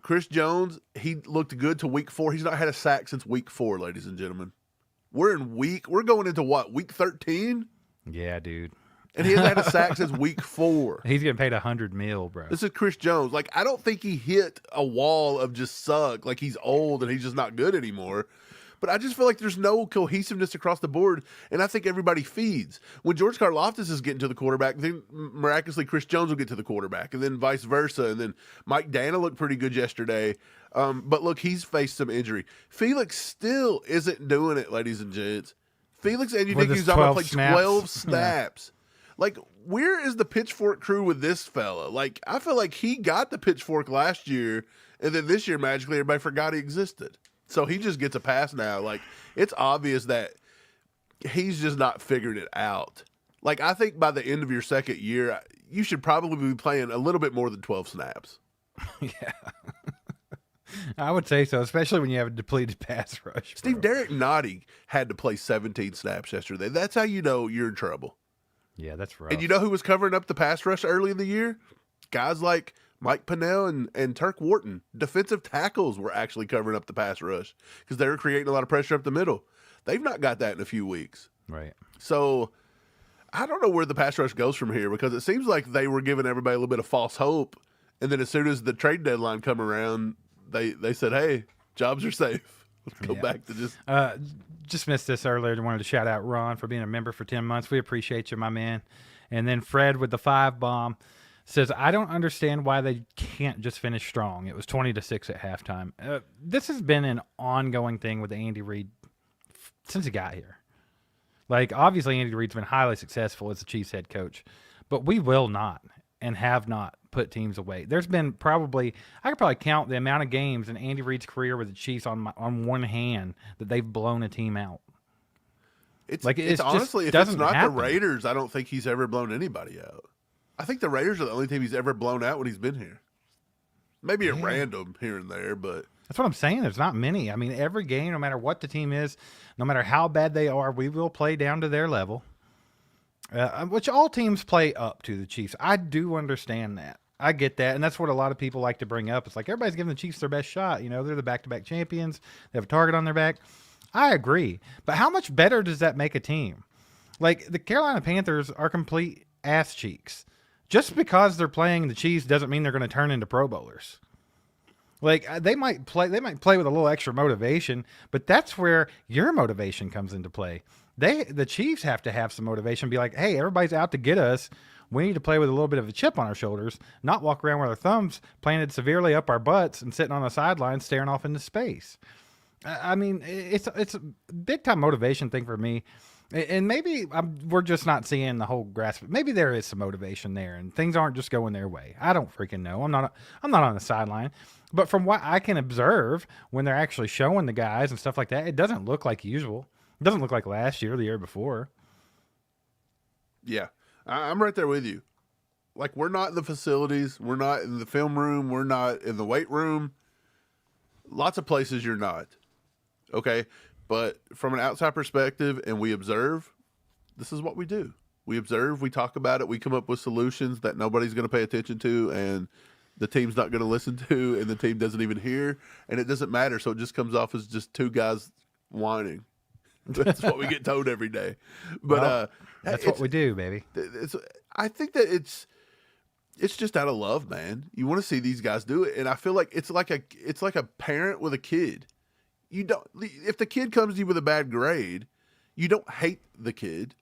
[SPEAKER 2] Chris Jones, he looked good to week 4. He's not had a sack since week 4, ladies and gentlemen. We're going into what, week 13?
[SPEAKER 1] Yeah, dude.
[SPEAKER 2] And he hasn't had a sack since week 4.
[SPEAKER 1] He's getting paid $100 million, bro.
[SPEAKER 2] This is Chris Jones. Like, I don't think he hit a wall of just suck. Like, he's old and he's just not good anymore. But I just feel like there's no cohesiveness across the board, and I think everybody feeds. When George Karlaftis is getting to the quarterback, then miraculously Chris Jones will get to the quarterback, and then vice versa. And then Mike Dana looked pretty good yesterday. But look, he's faced some injury. Felix still isn't doing it, ladies and gents. Felix and Uzomah played 12 snaps. Yeah. Like, where is the pitchfork crew with this fella? Like, I feel like he got the pitchfork last year, and then this year, magically, everybody forgot he existed. So he just gets a pass now. Like, it's obvious that he's just not figuring it out. Like, I think by the end of your second year, you should probably be playing a little bit more than 12 snaps.
[SPEAKER 1] Yeah. I would say so, especially when you have a depleted pass rush.
[SPEAKER 2] Steve, Derek Nottie had to play 17 snaps yesterday. That's how you know you're in trouble.
[SPEAKER 1] Yeah, that's right.
[SPEAKER 2] And you know who was covering up the pass rush early in the year? Guys like Mike Pinnell and Turk Wharton. Defensive tackles were actually covering up the pass rush because they were creating a lot of pressure up the middle. They've not got that in a few weeks.
[SPEAKER 1] Right.
[SPEAKER 2] So I don't know where the pass rush goes from here, because it seems like they were giving everybody a little bit of false hope. And then as soon as the trade deadline come around, they said, hey, jobs are safe. Let's go back to
[SPEAKER 1] just missed this earlier. I wanted to shout out Ron for being a member for 10 months. We appreciate you, my man. And then Fred with the 5 bomb says, I don't understand why they can't just finish strong. It was 20-6 at halftime. This has been an ongoing thing with Andy Reid since he got here. Like, obviously, Andy Reid's been highly successful as the Chiefs head coach, but we will not and have not put teams away. There's been I could probably count the amount of games in Andy Reid's career with the Chiefs on one hand that they've blown a team out.
[SPEAKER 2] It's honestly, if it's not the Raiders, I don't think he's ever blown anybody out. I think the Raiders are the only team he's ever blown out when he's been here. Maybe at random here and there, but
[SPEAKER 1] that's what I'm saying. There's not many. I mean, every game, no matter what the team is, no matter how bad they are, we will play down to their level, which all teams play up to the Chiefs. I do understand that. I get that, and that's what a lot of people like to bring up. It's like everybody's giving the Chiefs their best shot. You know, they're the back-to-back champions. They have a target on their back. I agree, but how much better does that make a team? Like, the Carolina Panthers are complete ass cheeks. Just because they're playing the Chiefs doesn't mean they're going to turn into Pro Bowlers. Like, they might play with a little extra motivation, but that's where your motivation comes into play. The Chiefs have to have some motivation, be like, hey, everybody's out to get us. We need to play with a little bit of a chip on our shoulders, not walk around with our thumbs planted severely up our butts and sitting on the sideline staring off into space. I mean, it's a big-time motivation thing for me. And maybe we're just not seeing the whole grasp. Maybe there is some motivation there, and things aren't just going their way. I don't freaking know. I'm not on the sideline, but from what I can observe, when they're actually showing the guys and stuff like that, it doesn't look like usual. It doesn't look like last year, or the year before.
[SPEAKER 2] Yeah, I'm right there with you. Like, we're not in the facilities, we're not in the film room, we're not in the weight room. Lots of places you're not. Okay. But from an outside perspective, and we observe, this is what we do. We observe, we talk about it, we come up with solutions that nobody's going to pay attention to, and the team's not going to listen to, and the team doesn't even hear, and it doesn't matter. So it just comes off as just two guys whining. That's what we get told every day. But
[SPEAKER 1] Well, that's what we do, baby.
[SPEAKER 2] I think that it's just out of love, man. You want to see these guys do it, and I feel like it's like a parent with a kid. You don't, if the kid comes to you with a bad grade, you don't hate the kid.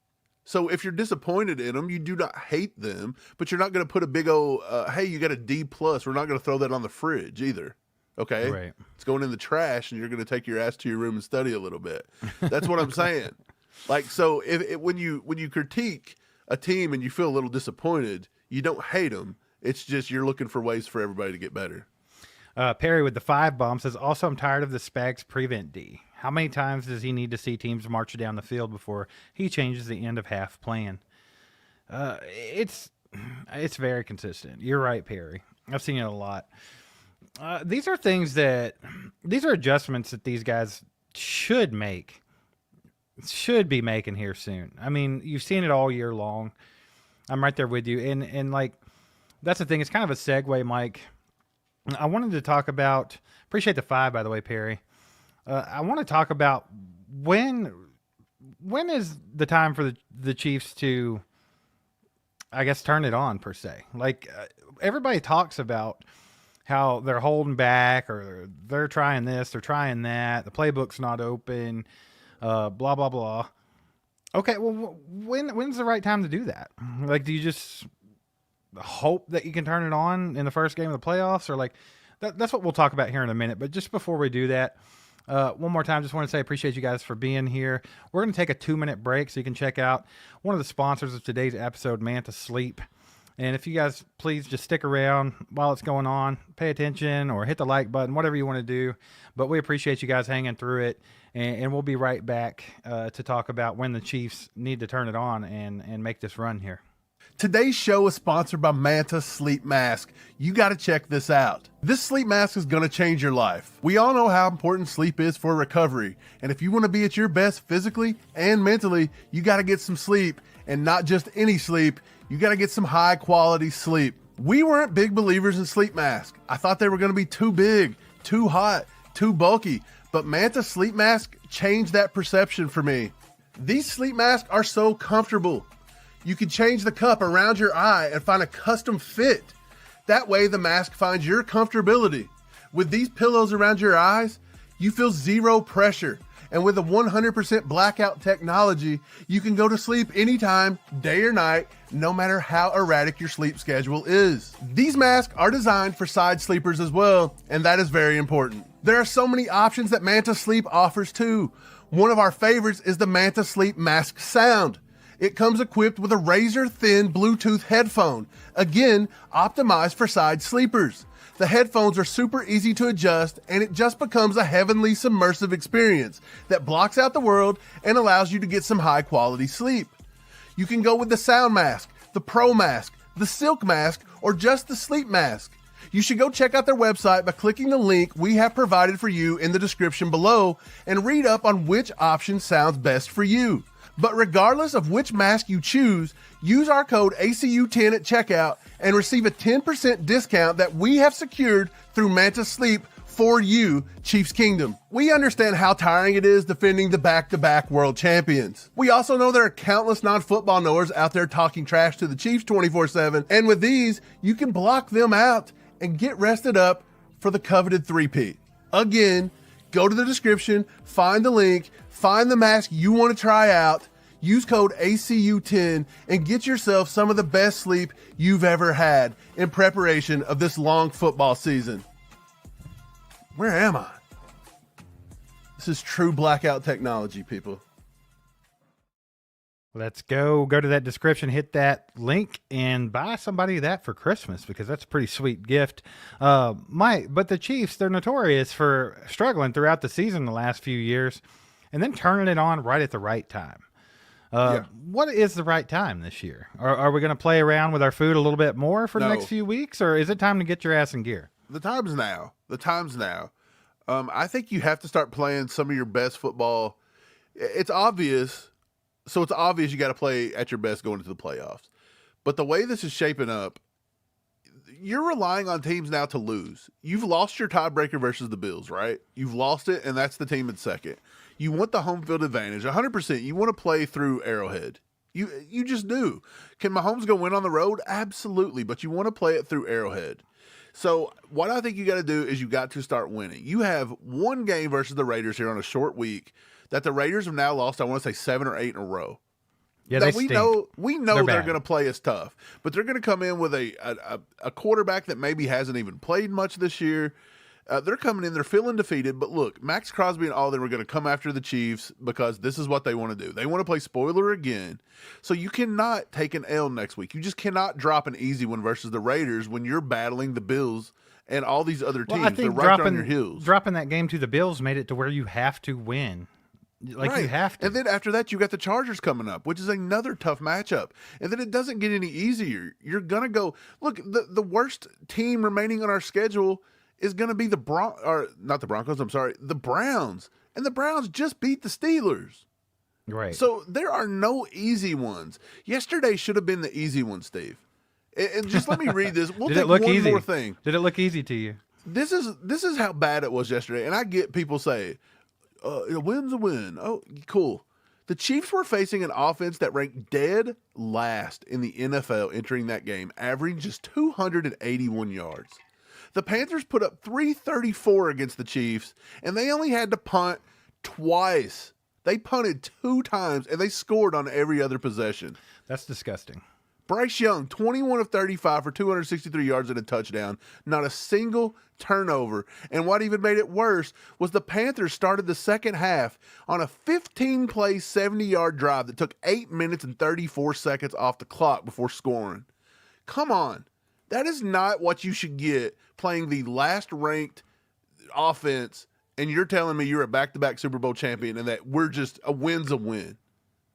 [SPEAKER 2] So if you're disappointed in them, you do not hate them, but you're not going to put a big old, hey, you got a D+. We're not going to throw that on the fridge either. Okay?
[SPEAKER 1] Right.
[SPEAKER 2] It's going in the trash, and you're going to take your ass to your room and study a little bit. That's what I'm saying. Like, so when you critique a team and you feel a little disappointed, you don't hate them. It's just you're looking for ways for everybody to get better.
[SPEAKER 1] Perry with the 5 bomb says, also, I'm tired of the Spags prevent D. How many times does he need to see teams march down the field before he changes the end of half plan? It's very consistent. You're right, Perry. I've seen it a lot. These are adjustments that these guys should be making here soon. I mean, you've seen it all year long. I'm right there with you. And like, that's the thing. It's kind of a segue, Mike. I wanted to talk about, appreciate the 5, by the way, Perry. I want to talk about when is the time for the Chiefs to, I guess, turn it on, per se. Like, everybody talks about how they're holding back, or they're trying this, they're trying that, the playbook's not open, blah, blah, blah. Okay, well, when's the right time to do that? Like, do you just hope that you can turn it on in the first game of the playoffs? Or like, that's what we'll talk about here in a minute. But just before we do that, one more time, just want to say I appreciate you guys for being here. We're going to take a 2-minute break so you can check out one of the sponsors of today's episode, Manta Sleep. And if you guys please just stick around while it's going on, pay attention or hit the like button, whatever you want to do. But we appreciate you guys hanging through it. And we'll be right back to talk about when the Chiefs need to turn it on and make this run here.
[SPEAKER 2] Today's show is sponsored by Manta Sleep Mask. You got to check this out. This sleep mask is going to change your life. We all know how important sleep is for recovery. And if you want to be at your best physically and mentally, you got to get some sleep. And not just any sleep, you got to get some high quality sleep. We weren't big believers in sleep masks. I thought they were going to be too big, too hot, too bulky. But Manta Sleep Mask changed that perception for me. These sleep masks are so comfortable. You can change the cup around your eye and find a custom fit. That way the mask finds your comfortability. With these pillows around your eyes, you feel zero pressure. And with a 100% blackout technology, you can go to sleep anytime, day or night, no matter how erratic your sleep schedule is. These masks are designed for side sleepers as well, and that is very important. There are so many options that Manta Sleep offers too. One of our favorites is the Manta Sleep Mask Sound. It comes equipped with a razor-thin Bluetooth headphone, again, optimized for side sleepers. The headphones are super easy to adjust, and it just becomes a heavenly submersive experience that blocks out the world and allows you to get some high-quality sleep. You can go with the Sound Mask, the Pro Mask, the Silk Mask, or just the Sleep Mask. You should go check out their website by clicking the link we have provided for you in the description below and read up on which option sounds best for you. But regardless of which mask you choose, use our code ACU10 at checkout and receive a 10% discount that we have secured through Manta Sleep for you, Chiefs Kingdom. We understand how tiring it is defending the back-to-back world champions. We also know there are countless non-football knowers out there talking trash to the Chiefs 24/7, and with these, you can block them out and get rested up for the coveted three-peat. Again, go to the description, find the link, find the mask you want to try out, use code ACU10, and get yourself some of the best sleep you've ever had in preparation of this long football season. Where am I? This is true blackout technology, people.
[SPEAKER 1] Let's go to that description, hit that link, and buy somebody that for Christmas, because that's a pretty sweet gift. But the Chiefs, they're notorious for struggling throughout the season the last few years and then turning it on right at the right time. What is the right time this year? Are we going to play around with our food a little bit more for the next few weeks, or is it time to get your ass in gear?
[SPEAKER 2] The time's now. I think you have to start playing some of your best football. It's obvious. So it's obvious you got to play at your best going into the playoffs. But the way this is shaping up, you're relying on teams now to lose. You've lost your tiebreaker versus the Bills, right? You've lost it, and that's the team in second. You want the home field advantage, 100%. You want to play through Arrowhead. You just do. Can Mahomes go win on the road? Absolutely, but you want to play it through Arrowhead. So what I think you got to do is you got to start winning. You have one game versus the Raiders here on a short week that the Raiders have now lost, I want to say 7 or 8 in a row.
[SPEAKER 1] Yeah,
[SPEAKER 2] that
[SPEAKER 1] we
[SPEAKER 2] know they're
[SPEAKER 1] bad.
[SPEAKER 2] going to play us tough, but they're going to come in with a quarterback that maybe hasn't even played much this year. They're coming in, they're feeling defeated, but look, Max Crosby and all them are going to come after the Chiefs because this is what they want to do. They want to play spoiler again. So you cannot take an L next week. You just cannot drop an easy one versus the Raiders when you're battling the Bills and all these other teams.
[SPEAKER 1] I think
[SPEAKER 2] they're right on your heels.
[SPEAKER 1] Dropping that game to the Bills made it to where you have to win. Like, you have to.
[SPEAKER 2] And then after that, you got the Chargers coming up, which is another tough matchup. And then it doesn't get any easier. You're going to go, look, the worst team remaining on our schedule is going to be the Browns. And the Browns just beat the Steelers.
[SPEAKER 1] Right.
[SPEAKER 2] So there are no easy ones. Yesterday should have been the easy one, Steve. And just let me read this. We'll
[SPEAKER 1] Did
[SPEAKER 2] take
[SPEAKER 1] it look
[SPEAKER 2] one
[SPEAKER 1] easy?
[SPEAKER 2] more thing.
[SPEAKER 1] Did it look easy to you?
[SPEAKER 2] This is how bad it was yesterday. And I get people say, a win's a win. Oh, cool. The Chiefs were facing an offense that ranked dead last in the NFL entering that game, averaging just 281 yards. The Panthers put up 334 against the Chiefs, and they only had to punt twice. They punted 2 times, and they scored on every other possession.
[SPEAKER 1] That's disgusting.
[SPEAKER 2] Bryce Young, 21 of 35 for 263 yards and a touchdown. Not a single turnover. And what even made it worse was the Panthers started the second half on a 15-play, 70-yard drive that took 8 minutes and 34 seconds off the clock before scoring. Come on. That is not what you should get playing the last-ranked offense, and you're telling me you're a back-to-back Super Bowl champion and that we're just a win's a win.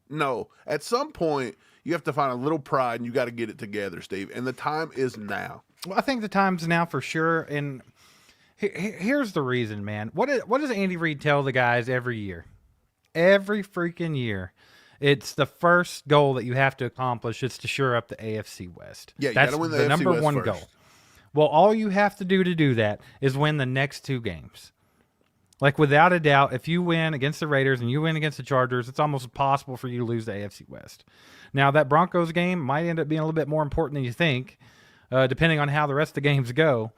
[SPEAKER 2] No. At some point, you have to find a little pride, and you got to get it together, Steve. And the time is now.
[SPEAKER 1] Well, I think the time's now for sure. And here's the reason, man. What does Andy Reid tell the guys every year? Every freaking year. It's the first goal that you have to accomplish. It's to shore up the AFC West.
[SPEAKER 2] Yeah, you
[SPEAKER 1] that's
[SPEAKER 2] got to win the
[SPEAKER 1] the
[SPEAKER 2] AFC
[SPEAKER 1] number
[SPEAKER 2] West
[SPEAKER 1] one
[SPEAKER 2] first.
[SPEAKER 1] goal. Well, all you have to do that is win the next 2 games. Like, without a doubt, if you win against the Raiders and you win against the Chargers, it's almost impossible for you to lose the AFC West. Now, that Broncos game might end up being a little bit more important than you think, depending on how the rest of the games go.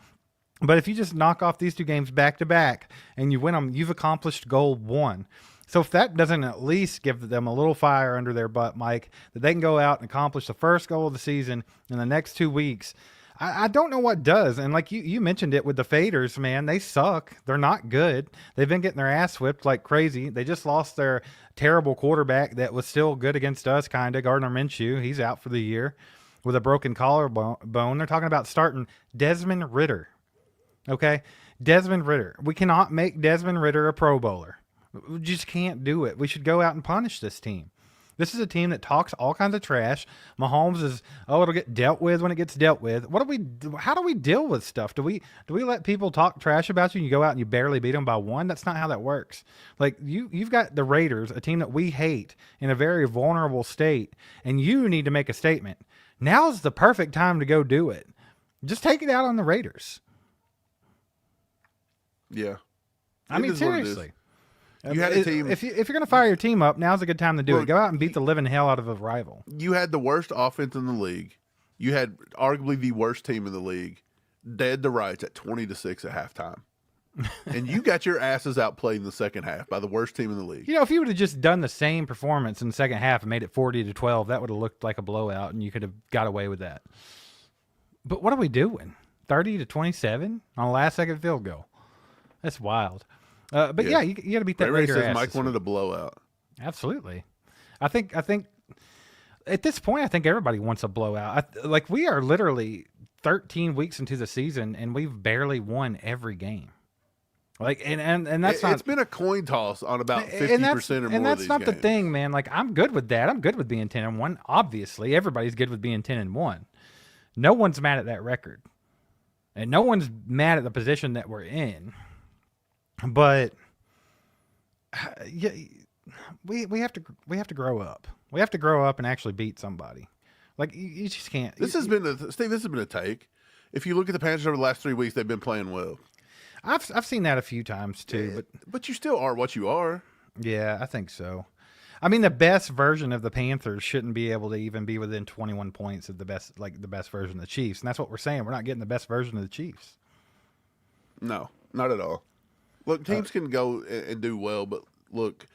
[SPEAKER 1] But if you just knock off these 2 games back-to-back and you win them, you've accomplished goal 1. So if that doesn't at least give them a little fire under their butt, Mike, that they can go out and accomplish the first goal of the season in the next 2 weeks, I don't know what does. And like you mentioned it with the Faders, man, they suck. They're not good. They've been getting their ass whipped like crazy. They just lost their terrible quarterback that was still good against us, kind of, Gardner Minshew. He's out for the year with a broken collarbone. They're talking about starting Desmond Ridder. Okay? Desmond Ridder. We cannot make Desmond Ridder a Pro Bowler. We just can't do it. We should go out and punish this team. This is a team that talks all kinds of trash. Mahomes is, it'll get dealt with when it gets dealt with. How do we deal with stuff? Do we let people talk trash about you and you go out and you barely beat them by 1? That's not how that works. Like, you've got the Raiders, a team that we hate, in a very vulnerable state, and you need to make a statement. Now's the perfect time to go do it. Just take it out on the Raiders.
[SPEAKER 2] Yeah.
[SPEAKER 1] I mean, seriously.
[SPEAKER 2] You had a team.
[SPEAKER 1] If you're going to fire your team up, now's a good time to do it. Go out and beat the living hell out of a rival.
[SPEAKER 2] You had the worst offense in the league. You had arguably the worst team in the league, dead to rights at 20-6 at halftime. And you got your asses outplayed in the second half by the worst team in the league.
[SPEAKER 1] You know, if you would have just done the same performance in the second half and made it 40-12, that would have looked like a blowout, and you could have got away with that. But what are we doing? 30-27 on a last-second field goal. That's wild. But yeah, you got to beat that
[SPEAKER 2] Ray
[SPEAKER 1] Raider
[SPEAKER 2] says
[SPEAKER 1] ass.
[SPEAKER 2] Mike wanted a blowout.
[SPEAKER 1] Absolutely. I think at this point, I think everybody wants a blowout. Like, we are literally 13 weeks into the season, and we've barely won every game. Like, and that's not.
[SPEAKER 2] It's been a coin toss on about 50% or more of these games.
[SPEAKER 1] And that's not the thing, man. Like, I'm good with that. I'm good with being 10-1. Obviously, everybody's good with being 10-1. No one's mad at that record, and no one's mad at the position that we're in. But yeah, we have to grow up. We have to grow up and actually beat somebody. Like, you just can't.
[SPEAKER 2] This has been a take. If you look at the Panthers over the last 3 weeks, they've been playing well.
[SPEAKER 1] I've seen that a few times too,
[SPEAKER 2] but you still are what you are.
[SPEAKER 1] Yeah, I think so. I mean, the best version of the Panthers shouldn't be able to even be within 21 points of the best version of the Chiefs, and that's what we're saying. We're not getting the best version of the Chiefs.
[SPEAKER 2] No, not at all. Look, teams can go and do well, but look,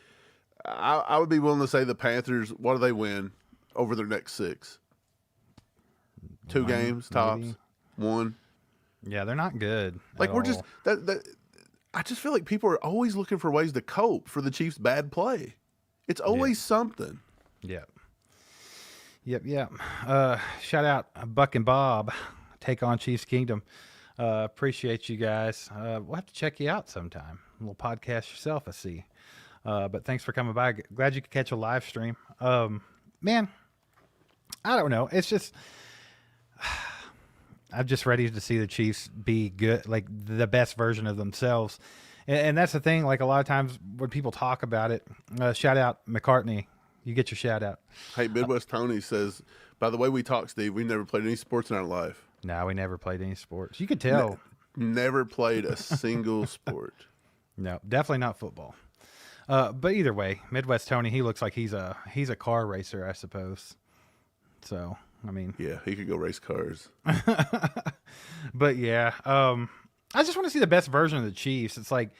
[SPEAKER 2] I would be willing to say the Panthers, what do they win over their next 6? 2 games, tops,
[SPEAKER 1] maybe.
[SPEAKER 2] 1.
[SPEAKER 1] Yeah, they're not good.
[SPEAKER 2] Like,
[SPEAKER 1] at
[SPEAKER 2] we're
[SPEAKER 1] all.
[SPEAKER 2] just I just feel like people are always looking for ways to cope for the Chiefs' bad play. It's always something.
[SPEAKER 1] Yep. Shout out Buck and Bob. Take on Chiefs Kingdom. Appreciate you guys. We'll have to check you out sometime. A little podcast yourself, I see. But thanks for coming by. Glad you could catch a live stream. Man, I don't know. It's just I'm just ready to see the Chiefs be good, like the best version of themselves. And that's the thing. Like a lot of times when people talk about it, shout out McCartney. You get your shout out.
[SPEAKER 2] Hey, Midwest Tony says, by the way we talk, Steve, we never played any sports in our life.
[SPEAKER 1] No, we never played any sports. You could tell.
[SPEAKER 2] Never played a single sport.
[SPEAKER 1] No, definitely not football. But either way, Midwest Tony, he looks like he's a car racer, I suppose. So, I mean,
[SPEAKER 2] yeah, he could go race cars.
[SPEAKER 1] But yeah, I just want to see the best version of the Chiefs. It's like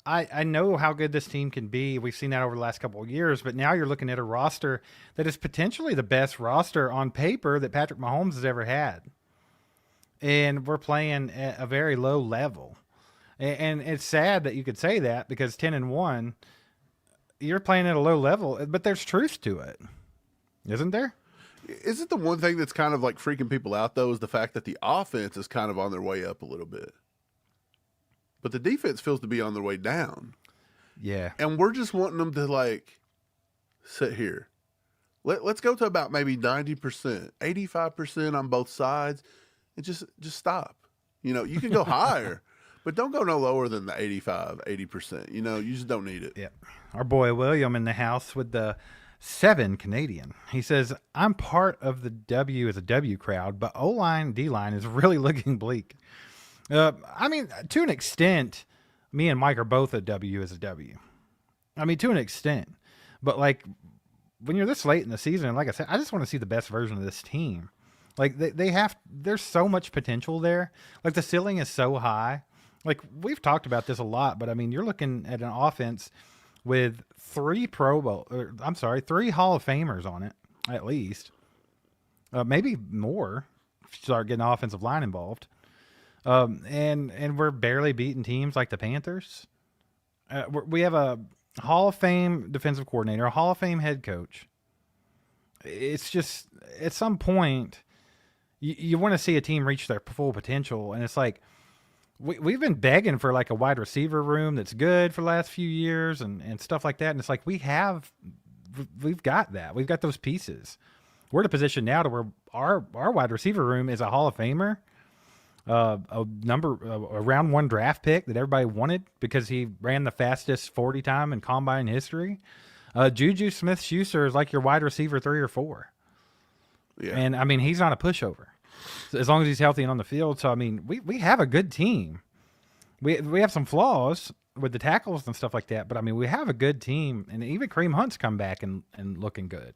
[SPEAKER 1] I know how good this team can be. We've seen that over the last couple of years, but now you're looking at a roster that is potentially the best roster on paper that Patrick Mahomes has ever had. And we're playing at a very low level. And it's sad that you could say that because 10-1, you're playing at a low level, but there's truth to it. Isn't there?
[SPEAKER 2] Isn't the one thing that's kind of like freaking people out, though, is the fact that the offense is kind of on their way up a little bit. But the defense feels to be on their way down.
[SPEAKER 1] Yeah.
[SPEAKER 2] And we're just wanting them to, like, sit here. Let's go to about maybe 90%, 85% on both sides, and just stop. You know, you can go higher, but don't go no lower than the 85, 80%. You know, you just don't need it.
[SPEAKER 1] Yeah. Our boy William in the house with the 7 Canadian. He says, I'm part of the W as a W crowd, but O-line, D-line is really looking bleak. I mean, to an extent, me and Mike are both a W as a W. I mean, to an extent. But, like, when you're this late in the season, like I said, I just want to see the best version of this team. Like, there's so much potential there. Like, the ceiling is so high. Like, we've talked about this a lot, but, I mean, you're looking at an offense with 3 Hall of Famers on it, at least. Maybe more if you start getting offensive line involved. And we're barely beating teams like the Panthers. We have a Hall of Fame defensive coordinator, a Hall of Fame head coach. It's just, at some point, you want to see a team reach their full potential, and it's like, we've been begging for like a wide receiver room that's good for the last few years and stuff like that. And it's like, we've got that. We've got those pieces. We're in a position now to where our wide receiver room is a Hall of Famer, a round 1 draft pick that everybody wanted because he ran the fastest 40 time in combine history. Juju Smith-Schuster is like your wide receiver 3 or 4. Yeah. And I mean, he's not a pushover as long as he's healthy and on the field. So, I mean, we have a good team. We have some flaws with the tackles and stuff like that, but I mean, we have a good team, and even Kareem Hunt's come back and looking good.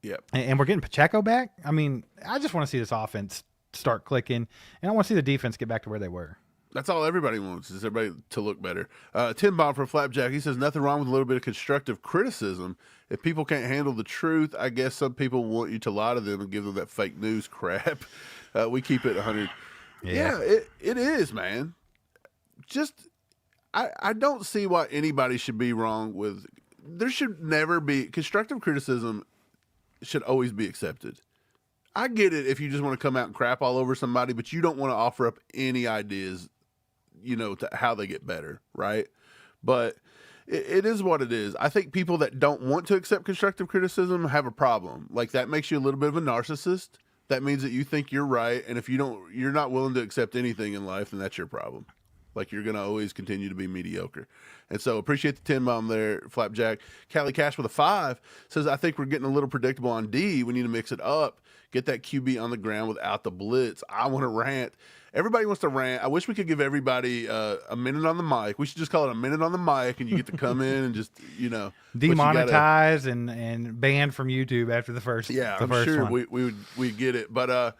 [SPEAKER 2] Yep.
[SPEAKER 1] And we're getting Pacheco back. I mean, I just want to see this offense start clicking, and I want to see the defense get back to where they were.
[SPEAKER 2] That's all everybody wants, is everybody to look better. Tim Bob from Flapjack, he says, nothing wrong with a little bit of constructive criticism. If people can't handle the truth, I guess some people want you to lie to them and give them that fake news crap. We keep it 100. Yeah, it is, man. Just, I don't see why anybody should be wrong with, there should never be, constructive criticism should always be accepted. I get it if you just want to come out and crap all over somebody, but you don't want to offer up any ideas, you know, to how they get better, right? But it is what it is. I think people that don't want to accept constructive criticism have a problem. Like, that makes you a little bit of a narcissist. That means that you think you're right, and if you're not willing to accept anything in life, then that's your problem. Like, you're going to always continue to be mediocre. And so appreciate the 10 bomb there, Flapjack. Callie Cash with a 5 says, I think we're getting a little predictable on D. We need to mix it up. Get that QB on the ground without the blitz. I want to rant. Everybody wants to rant. I wish we could give everybody a minute on the mic. We should just call it a minute on the mic, and you get to come in and just,
[SPEAKER 1] demonetize and banned from YouTube after the first.
[SPEAKER 2] Yeah,
[SPEAKER 1] the
[SPEAKER 2] I'm
[SPEAKER 1] first
[SPEAKER 2] sure
[SPEAKER 1] one.
[SPEAKER 2] we get it. But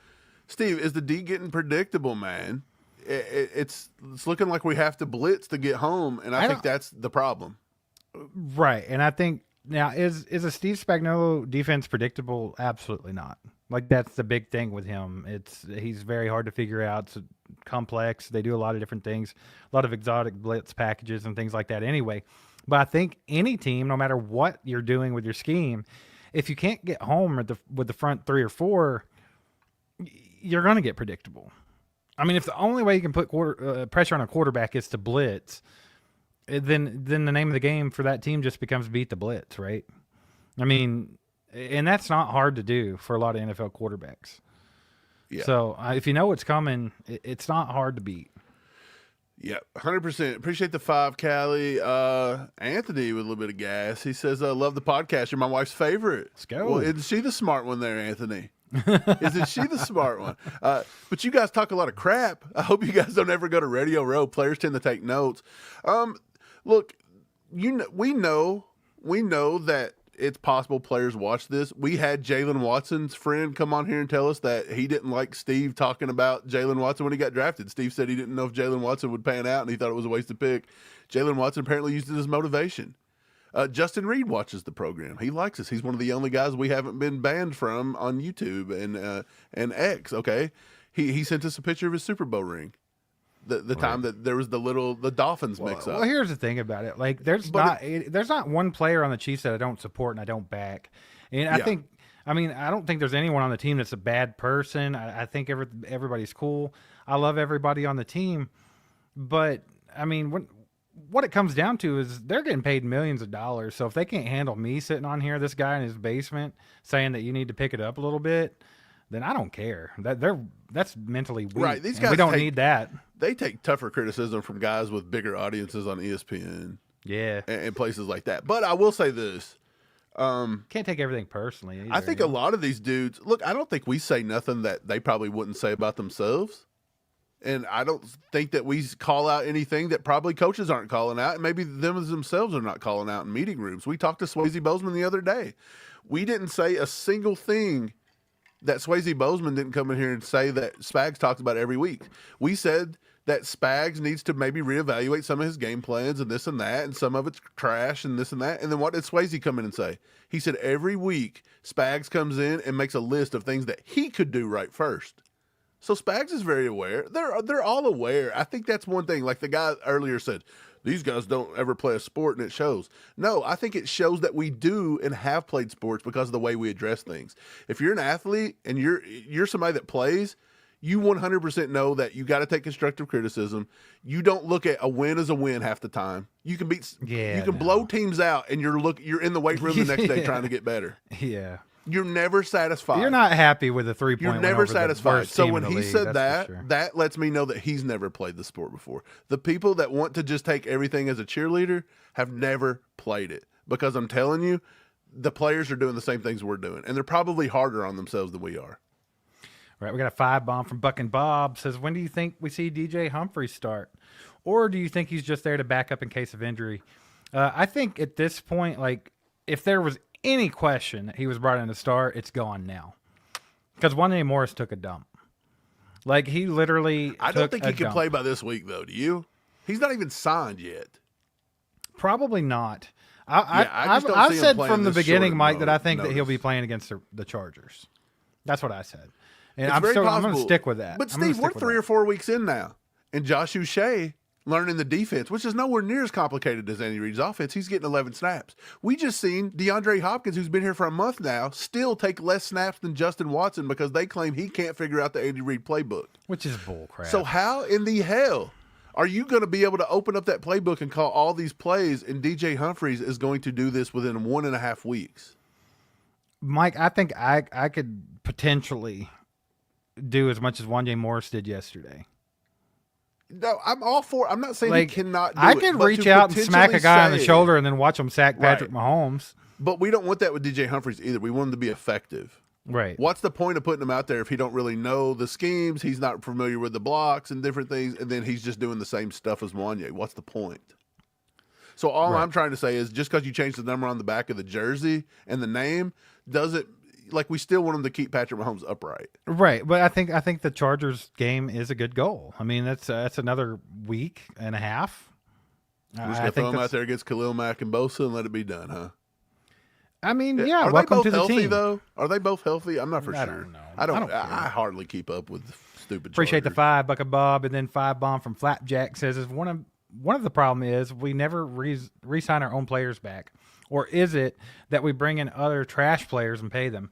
[SPEAKER 2] Steve, is the D getting predictable, man? It's looking like we have to blitz to get home, and I think that's the problem.
[SPEAKER 1] Right, and I think now is a Steve Spagnuolo defense predictable? Absolutely not. Like, that's the big thing with him. He's very hard to figure out. It's complex. They do a lot of different things, a lot of exotic blitz packages and things like that anyway. But I think any team, no matter what you're doing with your scheme, if you can't get home with the front 3 or 4, you're going to get predictable. I mean, if the only way you can put pressure on a quarterback is to blitz, then the name of the game for that team just becomes beat the blitz, right? I mean, and that's not hard to do for a lot of NFL quarterbacks.
[SPEAKER 2] Yeah.
[SPEAKER 1] So if you know what's coming, it's not hard to beat.
[SPEAKER 2] Yeah, 100%. Appreciate the 5, Callie. Anthony with a little bit of gas. He says, love the podcast. You're my wife's favorite.
[SPEAKER 1] Let's go.
[SPEAKER 2] Well, isn't she the smart one there, Anthony? Isn't she the smart one? But you guys talk a lot of crap. I hope you guys don't ever go to Radio Row. Players tend to take notes. Look, we know that it's possible players watch this. We had Jaylen Watson's friend come on here and tell us that he didn't like Steve talking about Jaylen Watson when he got drafted. Steve said he didn't know if Jaylen Watson would pan out, and he thought it was a wasted pick. Jaylen Watson apparently used it as motivation. Justin Reed watches the program. He likes us. He's one of the only guys we haven't been banned from on YouTube and X. Okay, he sent us a picture of his Super Bowl ring. The time that there was the Dolphins mix up.
[SPEAKER 1] Well, here's the thing about it. Like, there's not one player on the Chiefs that I don't support and I don't back. And I don't think there's anyone on the team that's a bad person. I think everybody's cool. I love everybody on the team. But, I mean, what it comes down to is they're getting paid millions of dollars. So if they can't handle me sitting on here, this guy in his basement, saying that you need to pick it up a little bit, then I don't care. That's mentally weak. Right. These guys, we don't need that.
[SPEAKER 2] They take tougher criticism from guys with bigger audiences on ESPN.
[SPEAKER 1] Yeah.
[SPEAKER 2] And places like that. But I will say this.
[SPEAKER 1] Can't take everything personally either,
[SPEAKER 2] I think a lot of these dudes, look, I don't think we say nothing that they probably wouldn't say about themselves. And I don't think that we call out anything that probably coaches aren't calling out. And maybe them themselves are not calling out in meeting rooms. We talked to Swayze Bozeman the other day. We didn't say a single thing that Swayze Bozeman didn't come in here and say that Spags talks about every week. We said that Spags needs to maybe reevaluate some of his game plans and this and that, and some of it's trash and this and that. And then what did Swayze come in and say? He said every week Spags comes in and makes a list of things that he could do right first. So Spags is very aware. They're all aware. I think that's one thing. Like the guy earlier said, these guys don't ever play a sport and it shows. No, I think it shows that we do and have played sports because of the way we address things. If you're an athlete and you're somebody that plays, you 100% know that you got to take constructive criticism. You don't look at a win as a win half the time. You can blow teams out and you're in the weight room the next day trying to get better.
[SPEAKER 1] Yeah.
[SPEAKER 2] You're never satisfied.
[SPEAKER 1] You're not happy with a 3-point win.
[SPEAKER 2] You're never satisfied. So when he said that,
[SPEAKER 1] sure,
[SPEAKER 2] that lets me know that he's never played the sport before. The people that want to just take everything as a cheerleader have never played it. Because I'm telling you, the players are doing the same things we're doing. And they're probably harder on themselves than we are.
[SPEAKER 1] Right, we got a 5 bomb from Buck and Bob. Says, when do you think we see DJ Humphries start? Or do you think he's just there to back up in case of injury? I think at this point, like, if there was any question that he was brought in to start, it's gone now. Because Wanya Morris took a dump. Like, he literally
[SPEAKER 2] I don't think he can play by this week, though. Do you? He's not even signed yet.
[SPEAKER 1] Probably not. I've said from the beginning, Mike, that I think that he'll be playing against the Chargers. That's what I said. And I'm going to stick with that.
[SPEAKER 2] But, Steve, we're 3 or 4 weeks in now. And Josh Uche learning the defense, which is nowhere near as complicated as Andy Reid's offense. He's getting 11 snaps. We just seen DeAndre Hopkins, who's been here for a month now, still take less snaps than Justin Watson because they claim he can't figure out the Andy Reid playbook.
[SPEAKER 1] Which is bullcrap.
[SPEAKER 2] So how in the hell are you going to be able to open up that playbook and call all these plays, and DJ Humphries is going to do this within 1.5 weeks?
[SPEAKER 1] Mike, I think I could potentially do as much as Wanya Morris did yesterday.
[SPEAKER 2] No, I'm all for. I'm not saying
[SPEAKER 1] Like,
[SPEAKER 2] he cannot do
[SPEAKER 1] I
[SPEAKER 2] it.
[SPEAKER 1] could
[SPEAKER 2] but
[SPEAKER 1] reach
[SPEAKER 2] to
[SPEAKER 1] out and smack a
[SPEAKER 2] potentially
[SPEAKER 1] guy on the
[SPEAKER 2] say-
[SPEAKER 1] shoulder and then watch him sack Patrick
[SPEAKER 2] Right.
[SPEAKER 1] Mahomes.
[SPEAKER 2] But we don't want that with DJ Humphries either. We want him to be effective.
[SPEAKER 1] Right.
[SPEAKER 2] What's the point of putting him out there if he don't really know the schemes, he's not familiar with the blocks and different things, and then he's just doing the same stuff as Wanya? What's the point? So all I'm trying to say is just because you change the number on the back of the jersey and the name doesn't we still want him to keep Patrick Mahomes upright.
[SPEAKER 1] Right, but I think the Chargers game is a good goal. I mean, that's another week and a half.
[SPEAKER 2] We're just gonna throw him out there against Khalil Mack and Bosa and let it be done, huh?
[SPEAKER 1] I mean, yeah.
[SPEAKER 2] Are
[SPEAKER 1] Welcome
[SPEAKER 2] they both
[SPEAKER 1] to the
[SPEAKER 2] healthy
[SPEAKER 1] team.
[SPEAKER 2] though? Are they both healthy? I'm not for
[SPEAKER 1] I
[SPEAKER 2] sure.
[SPEAKER 1] don't know.
[SPEAKER 2] I don't
[SPEAKER 1] care.
[SPEAKER 2] I hardly keep up with the stupid.
[SPEAKER 1] Appreciate the
[SPEAKER 2] Chargers.
[SPEAKER 1] $5 Bob, and then 5 bomb from Flapjack says is one of the problem is we never re-sign our own players back, or is it that we bring in other trash players and pay them?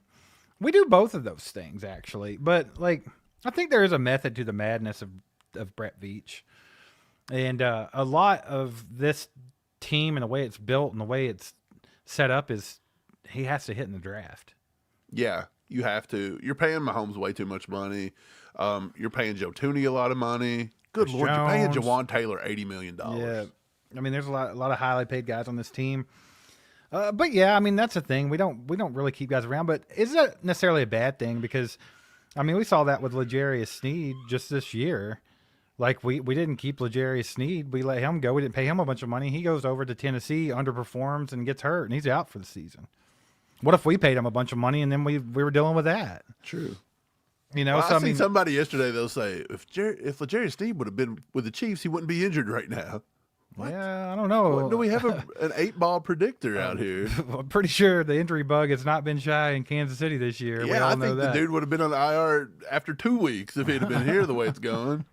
[SPEAKER 1] We do both of those things actually, but I think there is a method to the madness of Brett Veach, and a lot of this team and the way it's built and the way it's set up is he has to hit in the draft.
[SPEAKER 2] Yeah, you have to. You're paying Mahomes way too much money. You're paying Joe Tooney a lot of money. Good Lord, you're paying
[SPEAKER 1] Jones.
[SPEAKER 2] Jawaan Taylor $80 million.
[SPEAKER 1] Yeah, I mean, there's a lot of highly paid guys on this team. But yeah, I mean that's the thing. We don't really keep guys around. But is that necessarily a bad thing? Because I mean, we saw that with L'Jarius Sneed just this year. Like we didn't keep L'Jarius Sneed. We let him go. We didn't pay him a bunch of money. He goes over to Tennessee, underperforms, and gets hurt, and he's out for the season. What if we paid him a bunch of money and then we were dealing with that?
[SPEAKER 2] True.
[SPEAKER 1] You know,
[SPEAKER 2] Well,
[SPEAKER 1] so
[SPEAKER 2] I
[SPEAKER 1] I mean,
[SPEAKER 2] seen somebody yesterday. They'll say if L'Jarius Sneed would have been with the Chiefs, he wouldn't be injured right now. What?
[SPEAKER 1] yeah, I don't know.
[SPEAKER 2] What, do we have an 8-ball predictor out here?
[SPEAKER 1] I'm pretty sure the injury bug has not been shy in Kansas City this year. We
[SPEAKER 2] Yeah,
[SPEAKER 1] all
[SPEAKER 2] I
[SPEAKER 1] know
[SPEAKER 2] think the
[SPEAKER 1] that.
[SPEAKER 2] dude would have been on the IR after 2 weeks if he'd have been here the way it's going.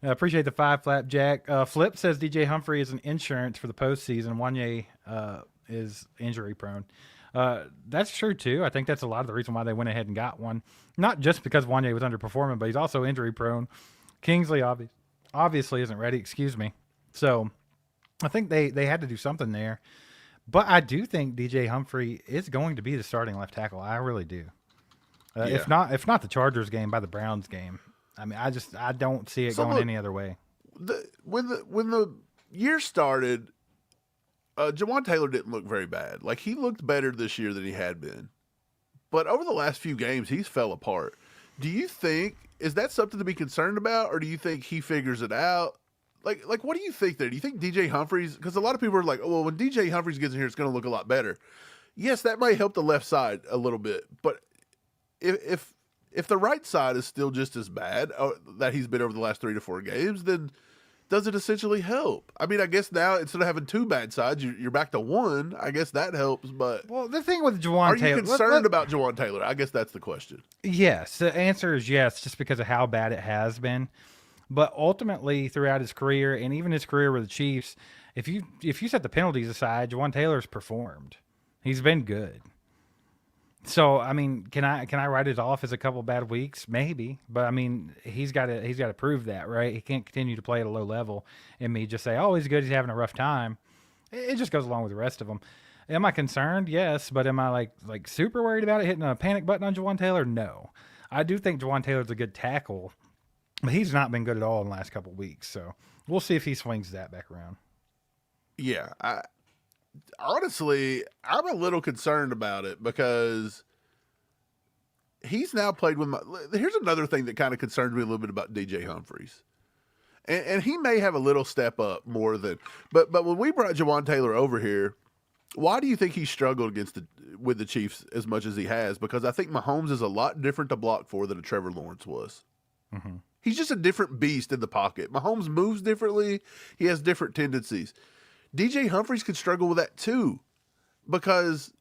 [SPEAKER 1] I appreciate the 5 Flapjack. Flip says DJ Humphrey is an insurance for the postseason. Wanya is injury prone. That's true too. I think that's a lot of the reason why they went ahead and got one. Not just because Wanya was underperforming, but he's also injury prone. Kingsley obviously isn't ready. Excuse me. So I think they had to do something there. But I do think DJ Humphrey is going to be the starting left tackle. I really do.
[SPEAKER 2] Yeah.
[SPEAKER 1] If not the Chargers game, by the Browns game. I mean, I don't see it going any other way.
[SPEAKER 2] When the year started, Jawaan Taylor didn't look very bad. Like he looked better this year than he had been. But over the last few games, he's fell apart. Do you think is that something to be concerned about, or do you think he figures it out? Like, what do you think there? Do you think DJ Humphries? Because a lot of people are like, oh, well, when DJ Humphries gets in here, it's going to look a lot better. Yes, that might help the left side a little bit, but if the right side is still just as bad that he's been over the last 3 to 4 games, then does it essentially help? I mean, I guess now instead of having 2 bad sides, you're back to 1. I guess that helps, but
[SPEAKER 1] Well, the thing with Jawaan Taylor,
[SPEAKER 2] are you concerned about Jawaan Taylor? I guess that's the question.
[SPEAKER 1] Yes, the answer is yes, just because of how bad it has been. But ultimately, throughout his career and even his career with the Chiefs, if you set the penalties aside, Jawaan Taylor's performed. He's been good. So I mean, can I write it off as a couple bad weeks? Maybe, but I mean, he's got to prove that, right? He can't continue to play at a low level and me just say, oh, he's good, he's having a rough time. It just goes along with the rest of them. Am I concerned? Yes, but am I like super worried about it hitting a panic button on Jawaan Taylor? No. I do think Jawaan Taylor's a good tackle, but he's not been good at all in the last couple of weeks. So we'll see if he swings that back around.
[SPEAKER 2] Yeah, honestly, I'm a little concerned about it because he's now played with here's another thing that kind of concerns me a little bit about DJ Humphries. And he may have a little step up more than, but when we brought Jawaan Taylor over here, why do you think he struggled with the Chiefs as much as he has? Because I think Mahomes is a lot different to block for than a Trevor Lawrence was.
[SPEAKER 1] Mm-hmm.
[SPEAKER 2] He's just a different beast in the pocket. Mahomes moves differently. He has different tendencies. DJ Humphries could struggle with that too, because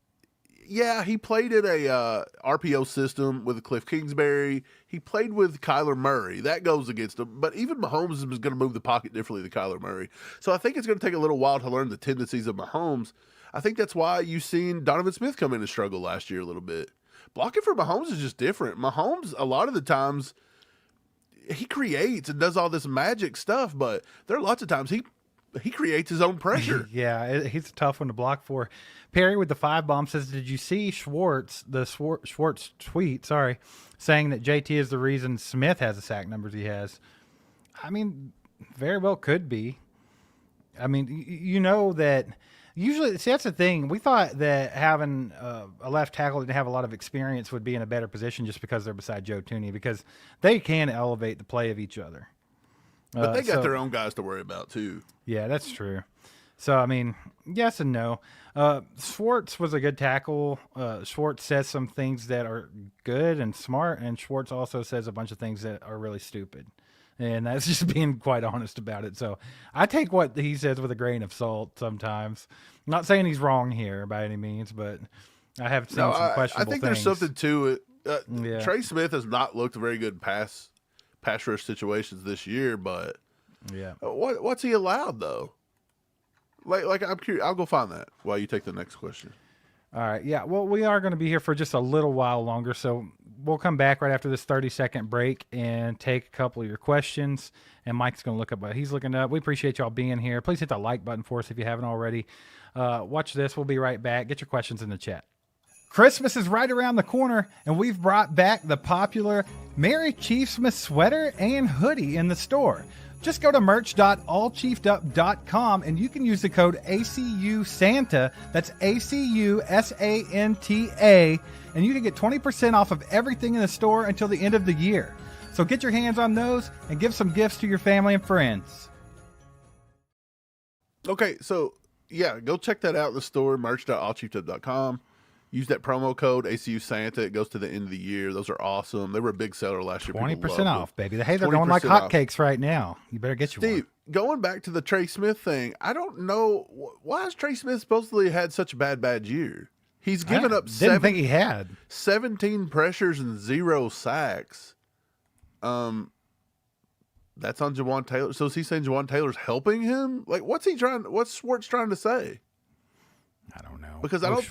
[SPEAKER 2] yeah, he played in a RPO system with Cliff Kingsbury. He played with Kyler Murray. That goes against him. But even Mahomes is going to move the pocket differently than Kyler Murray. So I think it's going to take a little while to learn the tendencies of Mahomes. I think that's why you've seen Donovan Smith come in and struggle last year a little bit. Blocking for Mahomes is just different. Mahomes, a lot of the times, he creates and does all this magic stuff, but there are lots of times he creates his own pressure.
[SPEAKER 1] Yeah, he's a tough one to block for. Perry with the 5 bomb says, did you see Schwartz tweet, saying that JT is the reason Smith has the sack numbers he has? I mean, Very well could be. I mean, you know that usually, see, that's the thing. We thought that having a left tackle that didn't have a lot of experience would be in a better position just because they're beside Joe Thuney, because they can elevate the play of each other.
[SPEAKER 2] But they got their own guys to worry about, too.
[SPEAKER 1] Yeah, that's true. So, I mean, yes and no. Schwartz was a good tackle. Schwartz says some things that are good and smart, and Schwartz also says a bunch of things that are really stupid. And that's just being quite honest about it. So I take what he says with a grain of salt sometimes. I'm not saying he's wrong here by any means, but I have seen some questionable
[SPEAKER 2] I think
[SPEAKER 1] things.
[SPEAKER 2] there's something to it. Trey Smith has not looked very good pass rush situations this year, but what's he allowed, though? Like I'm curious. I'll go find that while you take the next question.
[SPEAKER 1] All right. Yeah. Well, we are going to be here for just a little while longer, so we'll come back right after this 30-second break and take a couple of your questions. And Mike's going to look up what he's looking up. We appreciate y'all being here. Please hit the like button for us if you haven't already. Watch this. We'll be right back. Get your questions in the chat. Christmas is right around the corner, and we've brought back the popular Merry Chiefsmas sweater and hoodie in the store. Just go to merch.allchiefedup.com and you can use the code ACUSANTA. That's ACUSANTA. And you can get 20% off of everything in the store until the end of the year. So get your hands on those and give some gifts to your family and friends.
[SPEAKER 2] Okay, so yeah, go check that out in the store, merch.allchiefedup.com. Use that promo code ACU Santa. It goes to the end of the year. Those are awesome. They were a big seller last year.
[SPEAKER 1] 20% off, baby. Hey, they're going like hotcakes right now. You better get you one.
[SPEAKER 2] Steve, going back to the Trey Smith thing, I don't know why has Trey Smith supposedly had such a bad year. He's given up
[SPEAKER 1] didn't think he had
[SPEAKER 2] 17 pressures and 0 sacks. That's on Jawaan Taylor. So is he saying Jawaan Taylor's helping him? Like, what's Schwartz trying to say?
[SPEAKER 1] I don't know.
[SPEAKER 2] Because I don't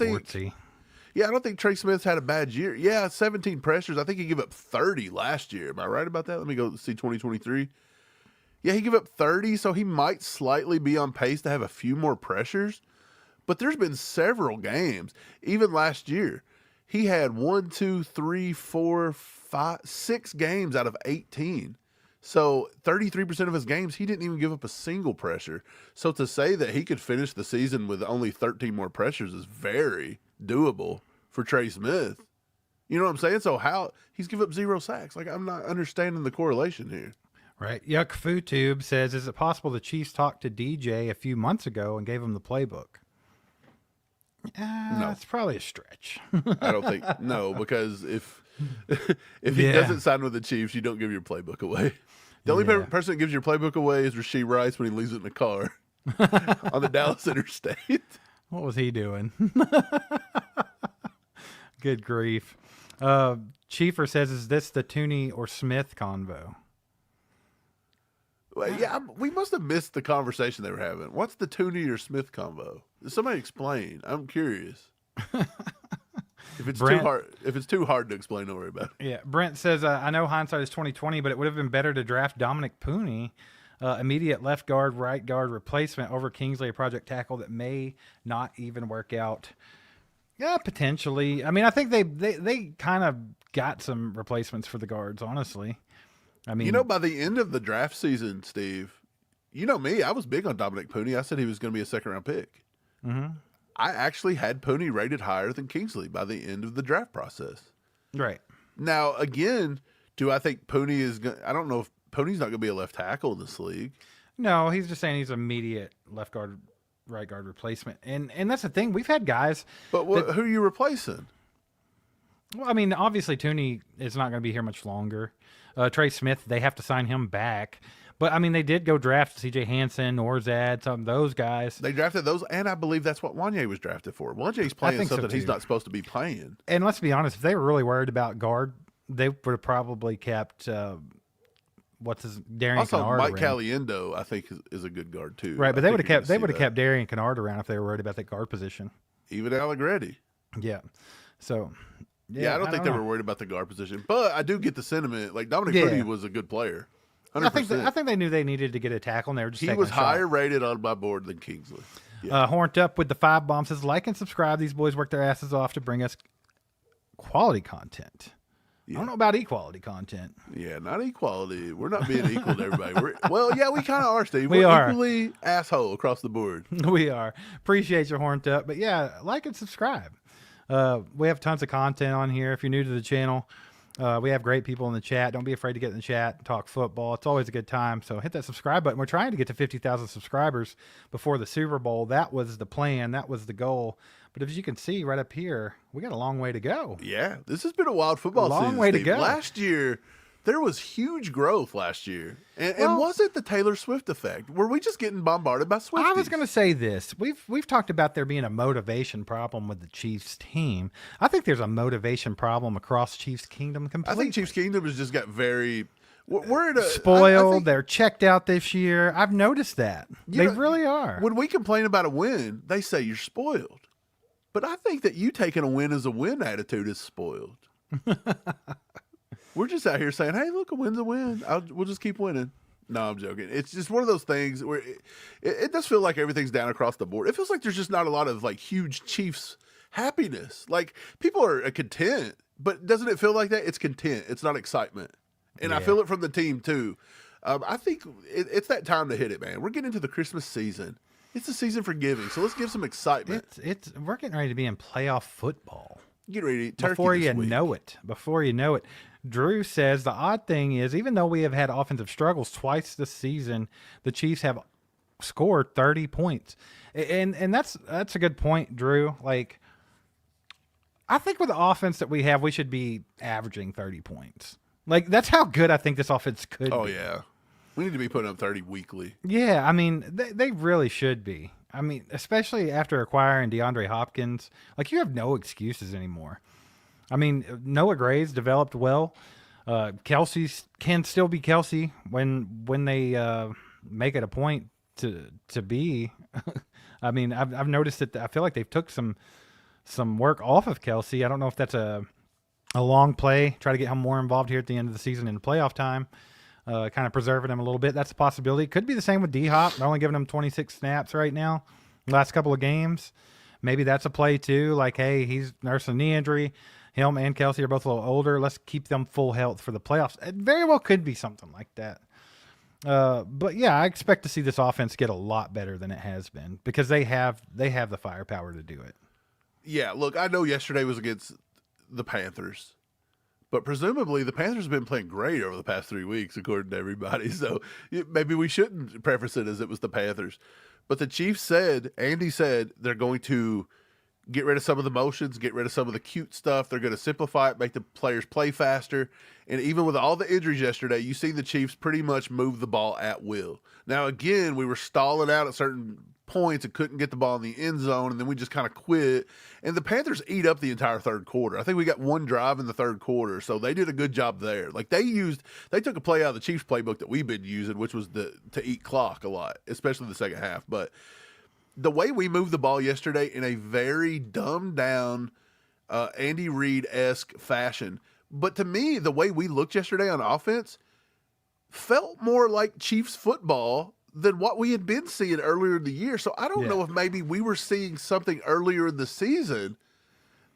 [SPEAKER 2] think Trey Smith's had a bad year. Yeah, 17 pressures. I think he gave up 30 last year. Am I right about that? Let me go see 2023. Yeah, he gave up 30, so he might slightly be on pace to have a few more pressures. But there's been several games, even last year. He had 6 games out of 18. So 33% of his games, he didn't even give up a single pressure. So to say that he could finish the season with only 13 more pressures is very doable for Trey Smith. You know what I'm saying? So how he's given up 0 sacks. Like, I'm not understanding the correlation here.
[SPEAKER 1] Right. Yuck FooTube says, is it possible the Chiefs talked to DJ a few months ago and gave him the playbook? No. It's probably a stretch.
[SPEAKER 2] I don't think, no, because if he doesn't sign with the Chiefs, you don't give your playbook away. The only person that gives your playbook away is Rashee Rice when he leaves it in the car on the Dallas Interstate.
[SPEAKER 1] What was he doing? Good grief. Chiefer says, is this the Thuney or Smith convo?
[SPEAKER 2] Well, yeah, we must have missed the conversation they were having. What's the Thuney or Smith combo? Somebody explain. I'm curious. If it's too hard to explain, don't worry about it.
[SPEAKER 1] Yeah, Brent says, I know hindsight is 2020, but it would have been better to draft Dominic Puni, immediate left guard, right guard replacement over Kingsley, a project tackle that may not even work out. Yeah, potentially. I mean, I think they kind of got some replacements for the guards, honestly. I mean,
[SPEAKER 2] by the end of the draft season, Steve, you know me, I was big on Dominic Puni. I said he was going to be a second-round pick.
[SPEAKER 1] Mm-hmm.
[SPEAKER 2] I actually had Puni rated higher than Kingsley by the end of the draft process.
[SPEAKER 1] Right.
[SPEAKER 2] Now, again, do I think Puni is going to – I don't know if Puni's not going to be a left tackle in this league.
[SPEAKER 1] No, he's just saying he's immediate left guard, right guard replacement. And that's the thing. We've had guys –
[SPEAKER 2] But who are you replacing?
[SPEAKER 1] Well, I mean, obviously Thuney is not going to be here much longer. Trey Smith, they have to sign him back. But, I mean, they did go draft C.J. Hansen, Orzad, some of those guys.
[SPEAKER 2] They drafted those, and I believe that's what Wanya was drafted for. Wanya's playing something he's not supposed to be playing.
[SPEAKER 1] And let's be honest, if they were really worried about guard, they would have probably kept Darian
[SPEAKER 2] also,
[SPEAKER 1] Kennard
[SPEAKER 2] Mike
[SPEAKER 1] around.
[SPEAKER 2] Caliendo, I think, is a good guard too.
[SPEAKER 1] Right, but they would have kept Darian Kennard around if they were worried about that guard position.
[SPEAKER 2] Even Allegretti.
[SPEAKER 1] Yeah. So...
[SPEAKER 2] Yeah, I don't think they were worried about the guard position, but I do get the sentiment. Like, Dominic Puni was a good player. 100%.
[SPEAKER 1] I think they knew they needed to get a tackle, and they were just
[SPEAKER 2] he was higher rated on my board than Kingsley. Yeah.
[SPEAKER 1] Horned Up with the 5 bombs says, like and subscribe. These boys work their asses off to bring us quality content. I don't know about equality content.
[SPEAKER 2] Yeah, not equality. We're not being equal to everybody. Yeah, we kind of are, Steve.
[SPEAKER 1] We
[SPEAKER 2] We're
[SPEAKER 1] are.
[SPEAKER 2] equally asshole across the board.
[SPEAKER 1] We are. Appreciate your horned up. But yeah, like and subscribe. We have tons of content on here. If you're new to the channel, we have great people in the chat. Don't be afraid to get in the chat and talk football. It's always a good time. So hit that subscribe button. We're trying to get to 50,000 subscribers before the Super Bowl. That was the plan. That was the goal. But as you can see right up here, we got a long way to go.
[SPEAKER 2] Yeah, this has been a wild football season.
[SPEAKER 1] Long way to go.
[SPEAKER 2] Last year, there was huge growth last year. And was it the Taylor Swift effect? Were we just getting bombarded by Swifties?
[SPEAKER 1] I was going to say this. We've talked about there being a motivation problem with the Chiefs team. I think there's a motivation problem across Chiefs Kingdom completely.
[SPEAKER 2] I think Chiefs Kingdom has just got very... We're at
[SPEAKER 1] spoiled.
[SPEAKER 2] I think,
[SPEAKER 1] they're checked out this year. I've noticed that. They really are.
[SPEAKER 2] When we complain about a win, they say you're spoiled. But I think that you taking a win as a win attitude is spoiled. We're just out here saying, hey, look, a win's a win. We'll just keep winning. No, I'm joking. It's just one of those things where it does feel like everything's down across the board. It feels like there's just not a lot of like huge Chiefs happiness. Like people are content, but doesn't it feel like that? It's content. It's not excitement. And I feel it from the team too. I think it's that time to hit it, man. We're getting into the Christmas season. It's the season for giving, so let's give some excitement.
[SPEAKER 1] We're getting ready to be in playoff football.
[SPEAKER 2] Get ready to eat turkey
[SPEAKER 1] before
[SPEAKER 2] this
[SPEAKER 1] you
[SPEAKER 2] week.
[SPEAKER 1] know it. Before you know it. Drew says the odd thing is, even though we have had offensive struggles twice this season, the Chiefs have scored 30 points, and that's a good point, Drew. Like, I think with the offense that we have, we should be averaging 30 points. Like, that's how good I think this offense could be.
[SPEAKER 2] Oh yeah. We need to be putting up 30 weekly.
[SPEAKER 1] Yeah, I mean, they really should be. I mean, especially after acquiring DeAndre Hopkins. Like, you have no excuses anymore. I mean, Noah Gray's developed well. Kelsey can still be Kelsey when they make it a point to be. I mean, I've noticed that I feel like they've took some work off of Kelsey. I don't know if that's a long play, try to get him more involved here at the end of the season in playoff time. Kind of preserving him a little bit. That's a possibility. Could be the same with D-Hop. They're only giving him 26 snaps right now, last couple of games. Maybe that's a play too. Like, hey, he's nursing a knee injury. Him and Kelsey are both a little older. Let's keep them full health for the playoffs. It very well could be something like that. But yeah, I expect to see this offense get a lot better than it has been because they have the firepower to do it.
[SPEAKER 2] Yeah, look, I know yesterday was against the Panthers. But presumably the Panthers have been playing great over the past 3 weeks, according to everybody. So maybe we shouldn't preface it as it was the Panthers. But the Chiefs said, Andy said, they're going to get rid of some of the motions, get rid of some of the cute stuff. They're going to simplify it, make the players play faster. And even with all the injuries yesterday, you see the Chiefs pretty much move the ball at will. Now, again, we were stalling out at certain points and couldn't get the ball in the end zone, and then we just kind of quit. And the Panthers eat up the entire third quarter. I think we got one drive in the third quarter, so they did a good job there. Like they took a play out of the Chiefs playbook that we've been using, which was to eat clock a lot, especially the second half. But the way we moved the ball yesterday in a very dumbed down, Andy Reid-esque fashion. But to me, the way we looked yesterday on offense felt more like Chiefs football than what we had been seeing earlier in the year. So I don't know if maybe we were seeing something earlier in the season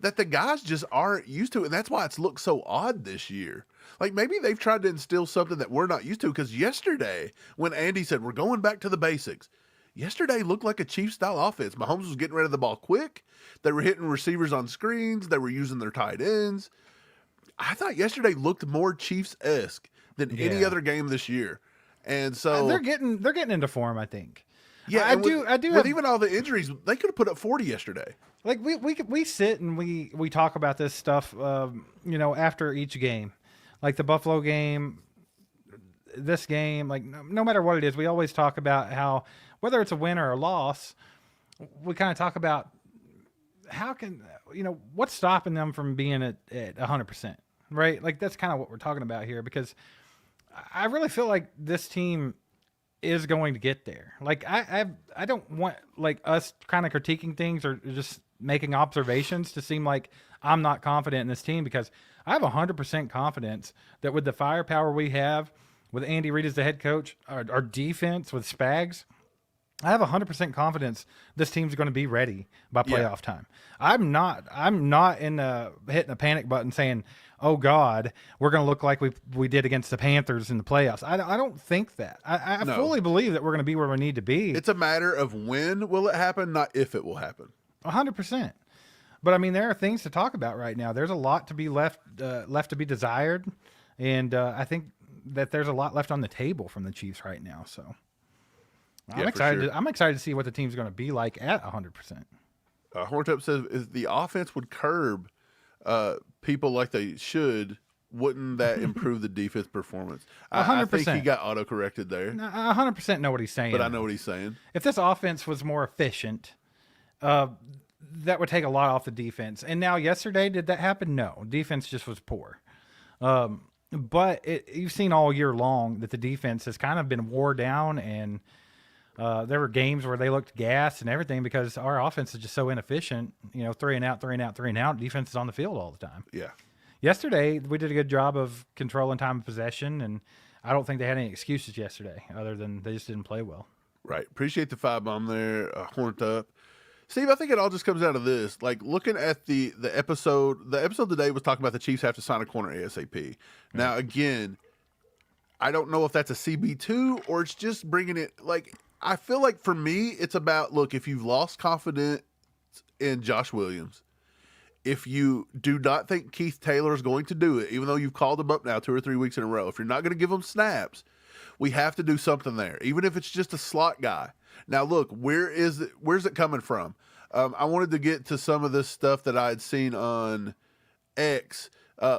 [SPEAKER 2] that the guys just aren't used to. And that's why it's looked so odd this year. Like maybe they've tried to instill something that we're not used to. Because yesterday, when Andy said, we're going back to the basics, yesterday looked like a Chiefs-style offense. Mahomes was getting rid of the ball quick. They were hitting receivers on screens. They were using their tight ends. I thought yesterday looked more Chiefs-esque than any other game this year. And so
[SPEAKER 1] they're getting into form, I think.
[SPEAKER 2] Yeah,
[SPEAKER 1] I do.
[SPEAKER 2] With even all the injuries, they could have put up 40 yesterday.
[SPEAKER 1] Like we sit and we talk about this stuff, after each game, like the Buffalo game, this game, like no matter what it is, we always talk about how whether it's a win or a loss, we kind of talk about how can what's stopping them from being at 100%, right? Like that's kind of what we're talking about here because I really feel like this team is going to get there. Like I don't want like us kind of critiquing things or just making observations to seem like I'm not confident in this team because I have 100% confidence that with the firepower we have, with Andy Reid as the head coach, our defense with Spags, I have 100% confidence this team's going to be ready by playoff time. I'm not in hitting a panic button saying, "Oh God, we're going to look like we did against the Panthers in the playoffs." I don't think that. I fully believe that we're going to be where we need to be.
[SPEAKER 2] It's a matter of when will it happen, not if it will happen.
[SPEAKER 1] 100%. But I mean, there are things to talk about right now. There's a lot to be left to be desired, and I think that there's a lot left on the table from the Chiefs right now. So. I'm excited.
[SPEAKER 2] Sure.
[SPEAKER 1] I'm excited to see what the team's going to be like at 100%.
[SPEAKER 2] Horntup says if the offense would curb people like they should, wouldn't that improve the defense performance?
[SPEAKER 1] 100%.
[SPEAKER 2] I think he got auto-corrected there.
[SPEAKER 1] 100% know what he's saying.
[SPEAKER 2] But I know what he's saying.
[SPEAKER 1] If this offense was more efficient, that would take a lot off the defense. And now yesterday, did that happen? No. Defense just was poor. But you've seen all year long that the defense has kind of been wore down, and there were games where they looked gassed and everything because our offense is just so inefficient. 3 and out, 3 and out, 3 and out. Defense is on the field all the time.
[SPEAKER 2] Yeah.
[SPEAKER 1] Yesterday, we did a good job of controlling time of possession, and I don't think they had any excuses yesterday other than they just didn't play well.
[SPEAKER 2] Right. Appreciate the 5-bomb there, Horntup. Steve, I think it all just comes down to this. Like, looking at the episode today was talking about the Chiefs have to sign a corner ASAP. Now, again, I don't know if that's a CB2 or it's just bringing it, like, I feel like for me, it's about, look, if you've lost confidence in Josh Williams, if you do not think Keith Taylor is going to do it, even though you've called him up now 2 or 3 weeks in a row, if you're not going to give him snaps, we have to do something there, even if it's just a slot guy. Now, look, where's it coming from? I wanted to get to some of this stuff that I had seen on X.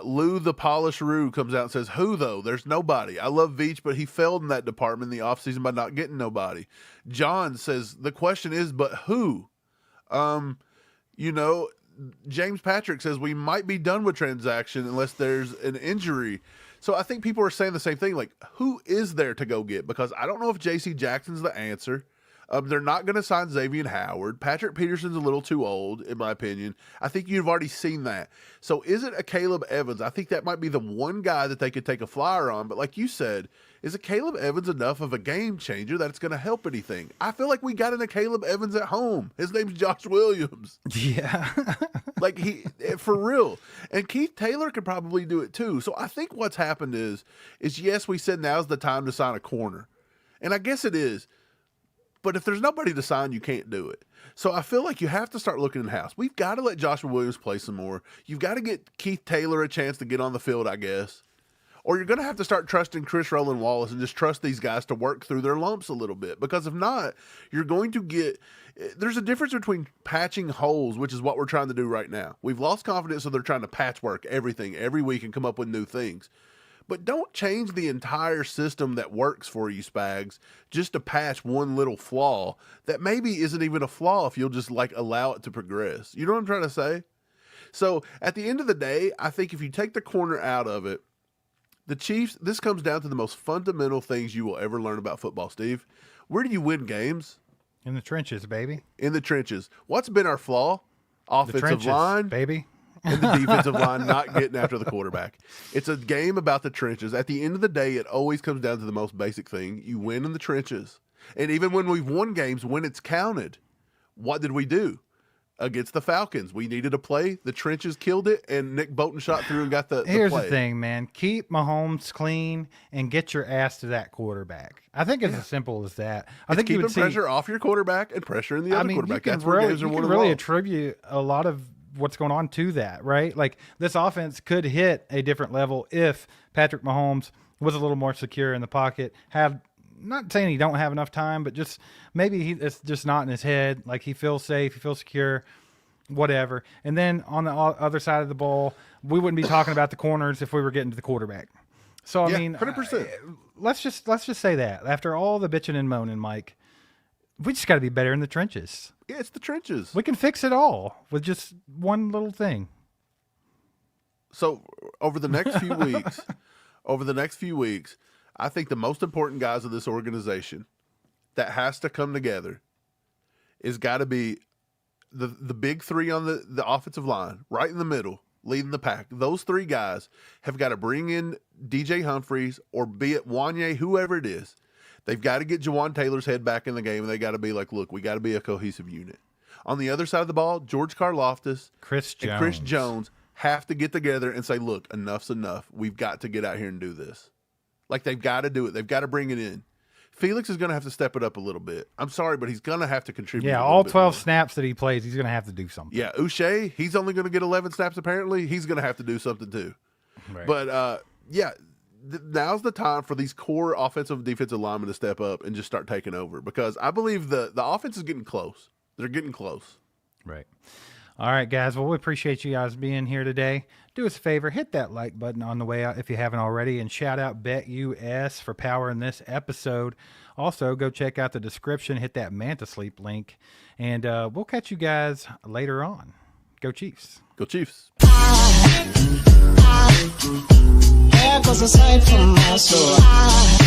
[SPEAKER 2] Lou the Polish Roo comes out and says, who though? There's nobody. I love Veach, but he failed in that department in the offseason by not getting nobody. John says, the question is, but who? James Patrick says, we might be done with transaction unless there's an injury. So I think people are saying the same thing, like, who is there to go get? Because I don't know if J.C. Jackson's the answer. They're not going to sign Xavier Howard. Patrick Peterson's a little too old, in my opinion. I think you've already seen that. So is it Akayleb Evans? I think that might be the one guy that they could take a flyer on. But like you said, is Akayleb Evans enough of a game changer that it's going to help anything? I feel like we got an Akayleb Evans at home. His name's Josh Williams.
[SPEAKER 1] Yeah.
[SPEAKER 2] Like, for real. And Keith Taylor could probably do it too. So I think what's happened is yes, we said now's the time to sign a corner. And I guess it is. But if there's nobody to sign, you can't do it. So I feel like you have to start looking in-house. We've got to let Joshua Williams play some more. You've got to get Keith Taylor a chance to get on the field, I guess. Or you're going to have to start trusting Chris Rowland Wallace and just trust these guys to work through their lumps a little bit. Because if not, you're going to get – there's a difference between patching holes, which is what we're trying to do right now. We've lost confidence, so they're trying to patchwork everything every week and come up with new things. But don't change the entire system that works for you, Spags, just to patch one little flaw that maybe isn't even a flaw if you'll just, like, allow it to progress. You know what I'm trying to say? So at the end of the day, I think if you take the corner out of it, the Chiefs, this comes down to the most fundamental things you will ever learn about football, Steve. Where do you win games?
[SPEAKER 1] In the trenches, baby.
[SPEAKER 2] In the trenches. What's been our flaw? Offensive
[SPEAKER 1] trenches,
[SPEAKER 2] line.
[SPEAKER 1] baby.
[SPEAKER 2] And the defensive line not getting after the quarterback. It's a game about the trenches. At the end of the day, it always comes down to the most basic thing. You win in the trenches. And even when we've won games, when it's counted, what did we do? Against the Falcons, we needed a play. The trenches killed it, and Nick Bolton shot through and got the
[SPEAKER 1] Here's
[SPEAKER 2] play.
[SPEAKER 1] The thing, man. Keep Mahomes clean and get your ass to that quarterback. I think it's as simple as that. I think
[SPEAKER 2] keeping pressure off your quarterback and pressure in the other quarterback. That's where games are won and
[SPEAKER 1] really
[SPEAKER 2] lost.
[SPEAKER 1] attribute a lot of what's going on to that, right? Like, this offense could hit a different level if Patrick Mahomes was a little more secure in the pocket, not saying he don't have enough time, but just maybe it's just not in his head. Like, he feels safe, he feels secure, whatever. And then on the other side of the ball, we wouldn't be talking about the corners if we were getting to the quarterback. So, I mean,
[SPEAKER 2] 100%.
[SPEAKER 1] Let's just say that after all the bitching and moaning, Mike, we just got to be better in the trenches.
[SPEAKER 2] Yeah, it's the trenches.
[SPEAKER 1] We can fix it all with just one little thing.
[SPEAKER 2] So over the next few weeks, I think the most important guys of this organization that has to come together is got to be the big three on the offensive line, right in the middle, leading the pack. Those three guys have got to bring in DJ Humphries, or be it Wanya, whoever it is. They've got to get Jawaan Taylor's head back in the game, and they got to be like, look, we got to be a cohesive unit. On the other side of the ball, George Karlaftis and Chris Jones have to get together and say, look, enough's enough. We've got to get out here and do this. Like, they've got to do it. They've got to bring it in. Felix is going to have to step it up a little bit. I'm sorry, but he's going to have to contribute.
[SPEAKER 1] Yeah, all 12 snaps that he plays, he's going to have to do something.
[SPEAKER 2] Yeah, Uche, he's only going to get 11 snaps apparently. He's going to have to do something too.
[SPEAKER 1] Right.
[SPEAKER 2] But, now's the time for these core offensive and defensive linemen to step up and just start taking over, because I believe the offense is getting close. They're getting close.
[SPEAKER 1] Right. All right, guys. Well, we appreciate you guys being here today. Do us a favor, hit that like button on the way out if you haven't already, and shout out BetUS for powering this episode. Also, go check out the description, hit that Manta Sleep link, and we'll catch you guys later on. Go Chiefs.
[SPEAKER 2] Go Chiefs.
[SPEAKER 3] There goes a sight from my soul.